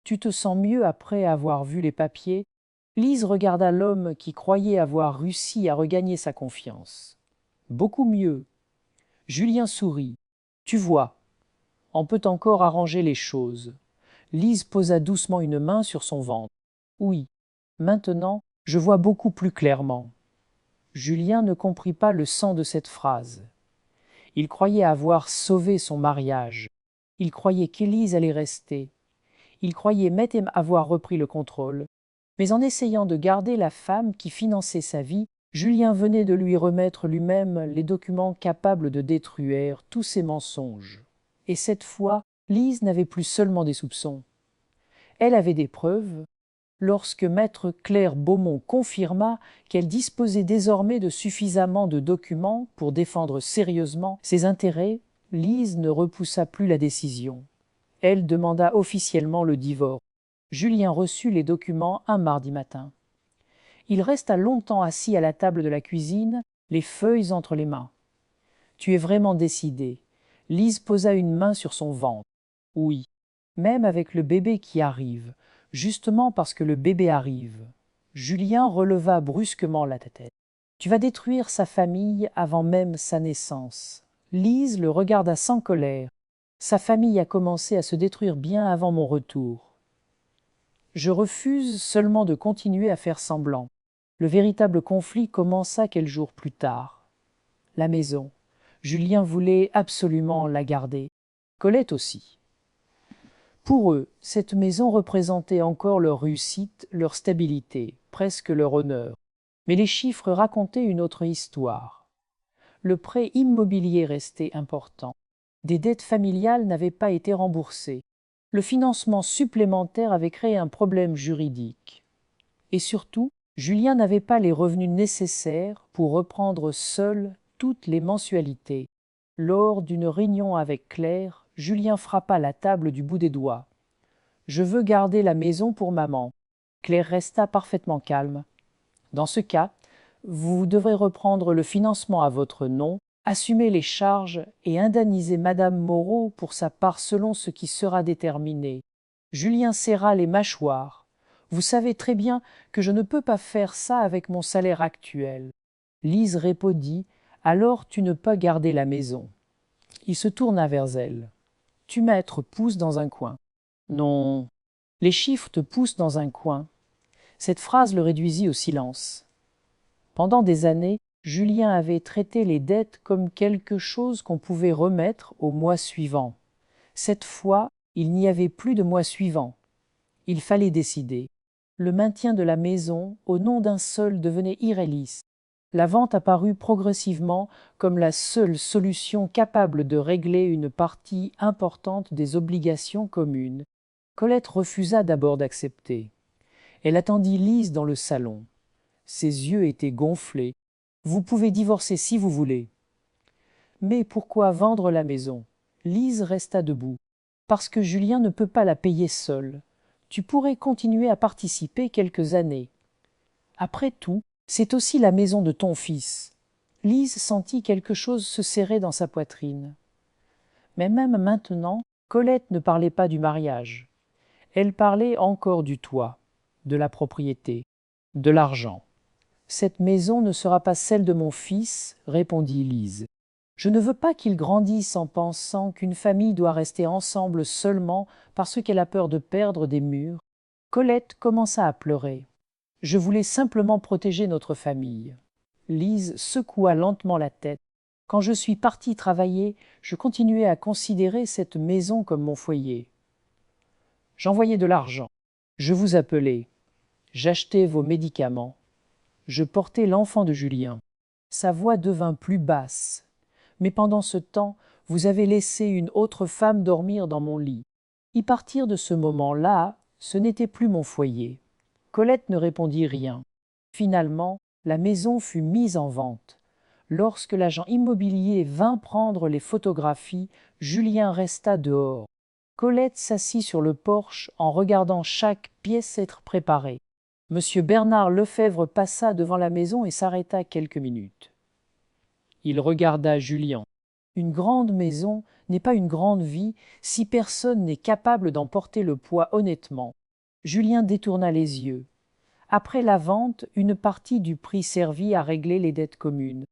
tu te sens mieux après avoir vu les papiers ?» Lise regarda l'homme qui croyait avoir réussi à regagner sa confiance. « Beaucoup mieux. » Julien sourit. « Tu vois, on peut encore arranger les choses. » Lise posa doucement une main sur son ventre. « Oui, maintenant, je vois beaucoup plus clairement. » Julien ne comprit pas le sens de cette phrase. Il croyait avoir sauvé son mariage. Il croyait qu'Élise allait rester. Il croyait même avoir repris le contrôle. Mais en essayant de garder la femme qui finançait sa vie, Julien venait de lui remettre lui-même les documents capables de détruire tous ses mensonges. Et cette fois, Lise n'avait plus seulement des soupçons. Elle avait des preuves. Lorsque maître Claire Beaumont confirma qu'elle disposait désormais de suffisamment de documents pour défendre sérieusement ses intérêts, Lise ne repoussa plus la décision. Elle demanda officiellement le divorce. Julien reçut les documents un mardi matin. Il resta longtemps assis à la table de la cuisine, les feuilles entre les mains. « Tu es vraiment décidé ?» Lise posa une main sur son ventre. « Oui, même avec le bébé qui arrive, justement parce que le bébé arrive. » Julien releva brusquement la tête. « Tu vas détruire sa famille avant même sa naissance. » Lise le regarda sans colère. « Sa famille a commencé à se détruire bien avant mon retour. Je refuse seulement de continuer à faire semblant. » Le véritable conflit commença quelques jours plus tard. La maison. Julien voulait absolument la garder. Colette aussi. Pour eux, cette maison représentait encore leur réussite, leur stabilité, presque leur honneur. Mais les chiffres racontaient une autre histoire. Le prêt immobilier restait important. Des dettes familiales n'avaient pas été remboursées. Le financement supplémentaire avait créé un problème juridique. Et surtout, Julien n'avait pas les revenus nécessaires pour reprendre seul toutes les mensualités. Lors d'une réunion avec Claire, Julien frappa la table du bout des doigts. « Je veux garder la maison pour maman. » Claire resta parfaitement calme. « Dans ce cas, vous devrez reprendre le financement à votre nom, assumer les charges et indemniser Madame Moreau pour sa part selon ce qui sera déterminé. » Julien serra les mâchoires. « Vous savez très bien que je ne peux pas faire ça avec mon salaire actuel. » Lise répondit. « Alors tu ne peux garder la maison. » Il se tourna vers elle. « Tu maître pousse dans un coin. »« Non, les chiffres te poussent dans un coin. » Cette phrase le réduisit au silence. Pendant des années, Julien avait traité les dettes comme quelque chose qu'on pouvait remettre au mois suivant. Cette fois, il n'y avait plus de mois suivant. Il fallait décider. Le maintien de la maison au nom d'un seul devenait irréaliste. La vente apparut progressivement comme la seule solution capable de régler une partie importante des obligations communes. Colette refusa d'abord d'accepter. Elle attendit Lise dans le salon. Ses yeux étaient gonflés. « Vous pouvez divorcer si vous voulez. » « Mais pourquoi vendre la maison ?» Lise resta debout. « Parce que Julien ne peut pas la payer seul. Tu pourrais continuer à participer quelques années. Après tout, c'est aussi la maison de ton fils. » Lise sentit quelque chose se serrer dans sa poitrine. Mais même maintenant, Colette ne parlait pas du mariage. Elle parlait encore du toit, de la propriété, de l'argent. « Cette maison ne sera pas celle de mon fils, répondit Lise. Je ne veux pas qu'il grandisse en pensant qu'une famille doit rester ensemble seulement parce qu'elle a peur de perdre des murs. » Colette commença à pleurer. « Je voulais simplement protéger notre famille. » Lise secoua lentement la tête. « Quand je suis partie travailler, je continuais à considérer cette maison comme mon foyer. J'envoyais de l'argent. Je vous appelais. J'achetais vos médicaments. Je portais l'enfant de Julien. » Sa voix devint plus basse. « Mais pendant ce temps, vous avez laissé une autre femme dormir dans mon lit. À partir de ce moment-là, ce n'était plus mon foyer. » Colette ne répondit rien. Finalement, la maison fut mise en vente. Lorsque l'agent immobilier vint prendre les photographies, Julien resta dehors. Colette s'assit sur le porche en regardant chaque pièce être préparée. Monsieur Bernard Lefebvre passa devant la maison et s'arrêta quelques minutes. Il regarda Julien. Une grande maison n'est pas une grande vie si personne n'est capable d'en porter le poids honnêtement. Julien détourna les yeux. Après la vente, une partie du prix servit à régler les dettes communes.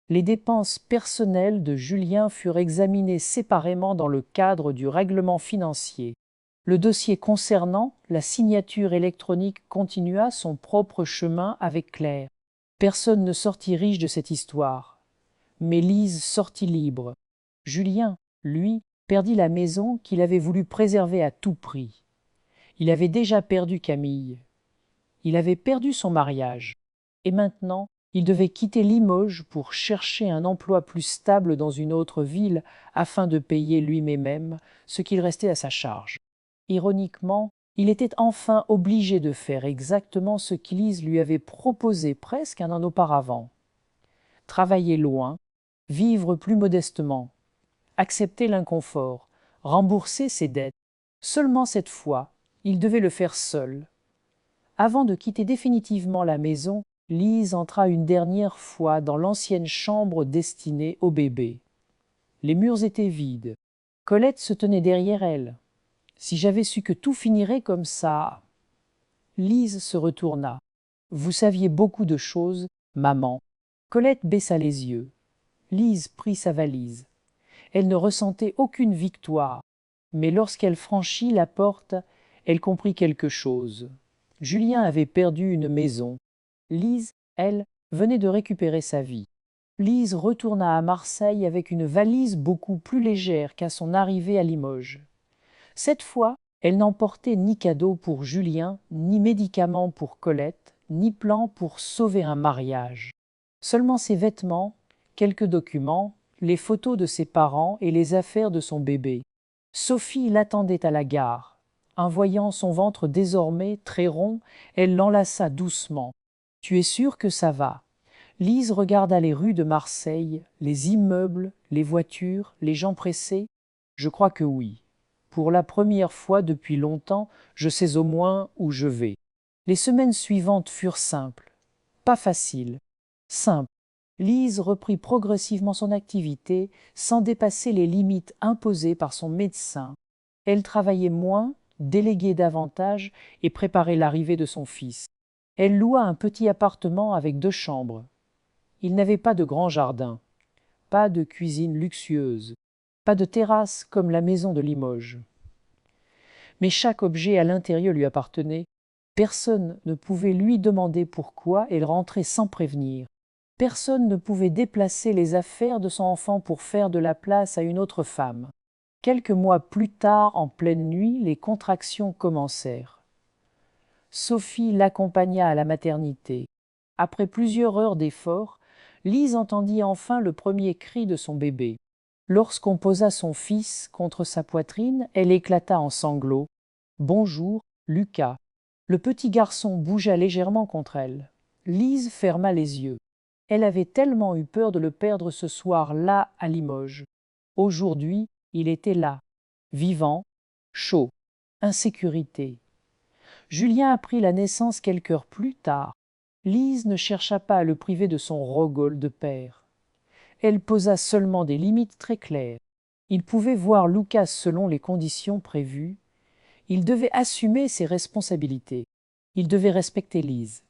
Les dépenses personnelles de Julien furent examinées séparément dans le cadre du règlement financier. Le dossier concernant la signature électronique continua son propre chemin avec Claire. Personne ne sortit riche de cette histoire. Mais Lise sortit libre. Julien, lui, perdit la maison qu'il avait voulu préserver à tout prix. Il avait déjà perdu Camille. Il avait perdu son mariage. Et maintenant, il devait quitter Limoges pour chercher un emploi plus stable dans une autre ville afin de payer lui-même ce qu'il restait à sa charge. Ironiquement, il était enfin obligé de faire exactement ce qu'Élise lui avait proposé presque un an auparavant. Travailler loin, vivre plus modestement, accepter l'inconfort, rembourser ses dettes. Seulement cette fois, il devait le faire seul. Avant de quitter définitivement la maison, Lise entra une dernière fois dans l'ancienne chambre destinée au bébé. Les murs étaient vides. Colette se tenait derrière elle. Si j'avais su que tout finirait comme ça. Lise se retourna. Vous saviez beaucoup de choses, maman. Colette baissa les yeux. Lise prit sa valise. Elle ne ressentait aucune victoire, mais lorsqu'elle franchit la porte, elle comprit quelque chose. Julien avait perdu une maison. Lise, elle, venait de récupérer sa vie. Lise retourna à Marseille avec une valise beaucoup plus légère qu'à son arrivée à Limoges. Cette fois, elle n'emportait ni cadeau pour Julien, ni médicaments pour Colette, ni plan pour sauver un mariage. Seulement ses vêtements, quelques documents, les photos de ses parents et les affaires de son bébé. Sophie l'attendait à la gare. En voyant son ventre désormais très rond, elle l'enlaça doucement. « Tu es sûre que ça va ?» Lise regarda les rues de Marseille, les immeubles, les voitures, les gens pressés. « Je crois que oui. Pour la première fois depuis longtemps, je sais au moins où je vais. » Les semaines suivantes furent simples, pas faciles, simples. Lise reprit progressivement son activité sans dépasser les limites imposées par son médecin. Elle travaillait moins, déléguait davantage et préparait l'arrivée de son fils. Elle loua un petit appartement avec 2 chambres. Il n'avait pas de grand jardin, pas de cuisine luxueuse, pas de terrasse comme la maison de Limoges. Mais chaque objet à l'intérieur lui appartenait. Personne ne pouvait lui demander pourquoi elle rentrait sans prévenir. Personne ne pouvait déplacer les affaires de son enfant pour faire de la place à une autre femme. Quelques mois plus tard, en pleine nuit, les contractions commencèrent. Sophie l'accompagna à la maternité. Après plusieurs heures d'efforts, Lise entendit enfin le premier cri de son bébé. Lorsqu'on posa son fils contre sa poitrine, elle éclata en sanglots. « Bonjour, Lucas. » Le petit garçon bougea légèrement contre elle. Lise ferma les yeux. Elle avait tellement eu peur de le perdre ce soir-là à Limoges. Aujourd'hui, il était là, vivant, chaud, insécurité. Julien apprit la naissance quelques heures plus tard. Lise ne chercha pas à le priver de son rogol de père. Elle posa seulement des limites très claires. Il pouvait voir Lucas selon les conditions prévues. Il devait assumer ses responsabilités. Il devait respecter Lise.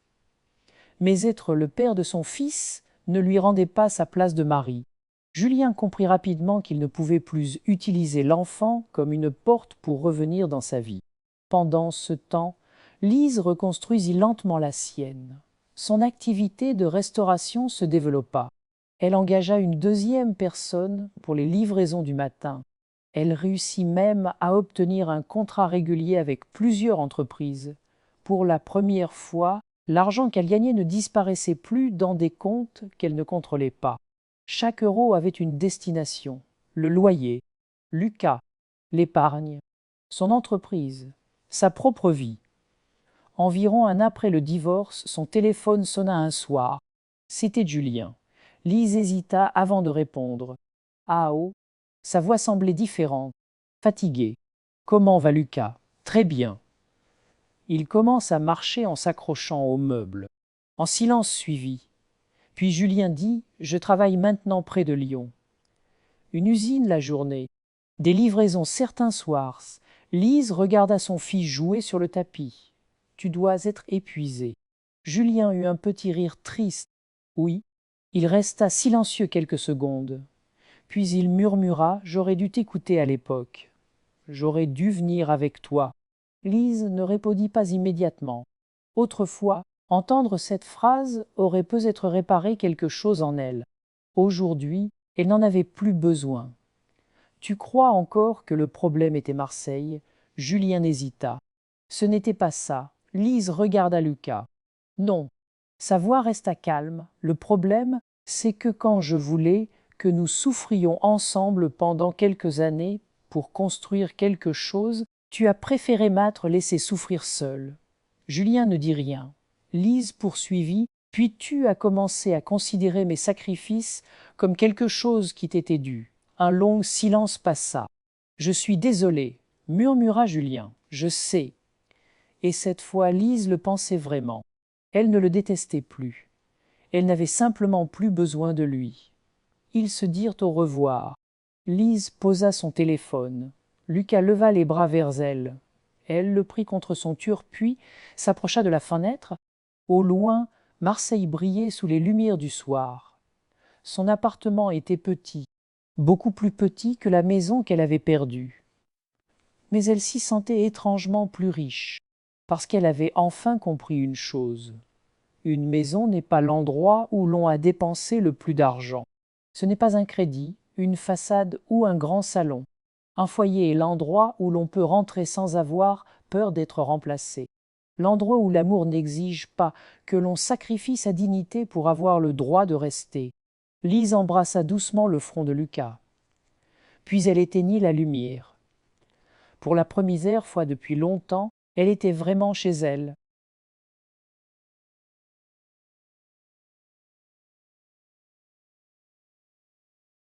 Mais être le père de son fils ne lui rendait pas sa place de mari. Julien comprit rapidement qu'il ne pouvait plus utiliser l'enfant comme une porte pour revenir dans sa vie. Pendant ce temps, Lise reconstruisit lentement la sienne. Son activité de restauration se développa. Elle engagea une deuxième personne pour les livraisons du matin. Elle réussit même à obtenir un contrat régulier avec plusieurs entreprises. Pour la première fois, l'argent qu'elle gagnait ne disparaissait plus dans des comptes qu'elle ne contrôlait pas. Chaque euro avait une destination, le loyer, Lucas, l'épargne, son entreprise, sa propre vie. Environ un an après le divorce, son téléphone sonna un soir. C'était Julien. Lise hésita avant de répondre. Ah oh, sa voix semblait différente, fatiguée. Comment va Lucas? Très bien. Il commence à marcher en s'accrochant aux meubles. En silence suivit. Puis Julien dit « Je travaille maintenant près de Lyon. » Une usine la journée, des livraisons certains soirs. Lise regarda son fils jouer sur le tapis. « Tu dois être épuisé. » Julien eut un petit rire triste. Oui. Il resta silencieux quelques secondes. Puis il murmura « J'aurais dû t'écouter à l'époque. J'aurais dû venir avec toi. » Lise ne répondit pas immédiatement. Autrefois, entendre cette phrase aurait peut-être réparé quelque chose en elle. Aujourd'hui, elle n'en avait plus besoin. « Tu crois encore que le problème était Marseille ?» Julien hésita. Ce n'était pas ça. Lise regarda Lucas. « Non. » Sa voix resta calme. « Le problème, c'est que quand je voulais que nous souffrions ensemble pendant quelques années pour construire quelque chose, tu as préféré m'être laissé souffrir seul. » Julien ne dit rien. Lise poursuivit. « Puis tu as commencé à considérer mes sacrifices comme quelque chose qui t'était dû. » Un long silence passa. « Je suis désolé, » murmura Julien. « Je sais. » Et cette fois Lise le pensait vraiment. Elle ne le détestait plus. Elle n'avait simplement plus besoin de lui. Ils se dirent au revoir. Lise posa son téléphone. Lucas leva les bras vers elle. Elle le prit contre son turpuis, s'approcha de la fenêtre. Au loin, Marseille brillait sous les lumières du soir. Son appartement était petit, beaucoup plus petit que la maison qu'elle avait perdue. Mais elle s'y sentait étrangement plus riche, parce qu'elle avait enfin compris une chose. Une maison n'est pas l'endroit où l'on a dépensé le plus d'argent. Ce n'est pas un crédit, une façade ou un grand salon. Un foyer est l'endroit où l'on peut rentrer sans avoir peur d'être remplacé. L'endroit où l'amour n'exige pas que l'on sacrifie sa dignité pour avoir le droit de rester. Lise embrassa doucement le front de Lucas. Puis elle éteignit la lumière. Pour la première fois depuis longtemps, elle était vraiment chez elle.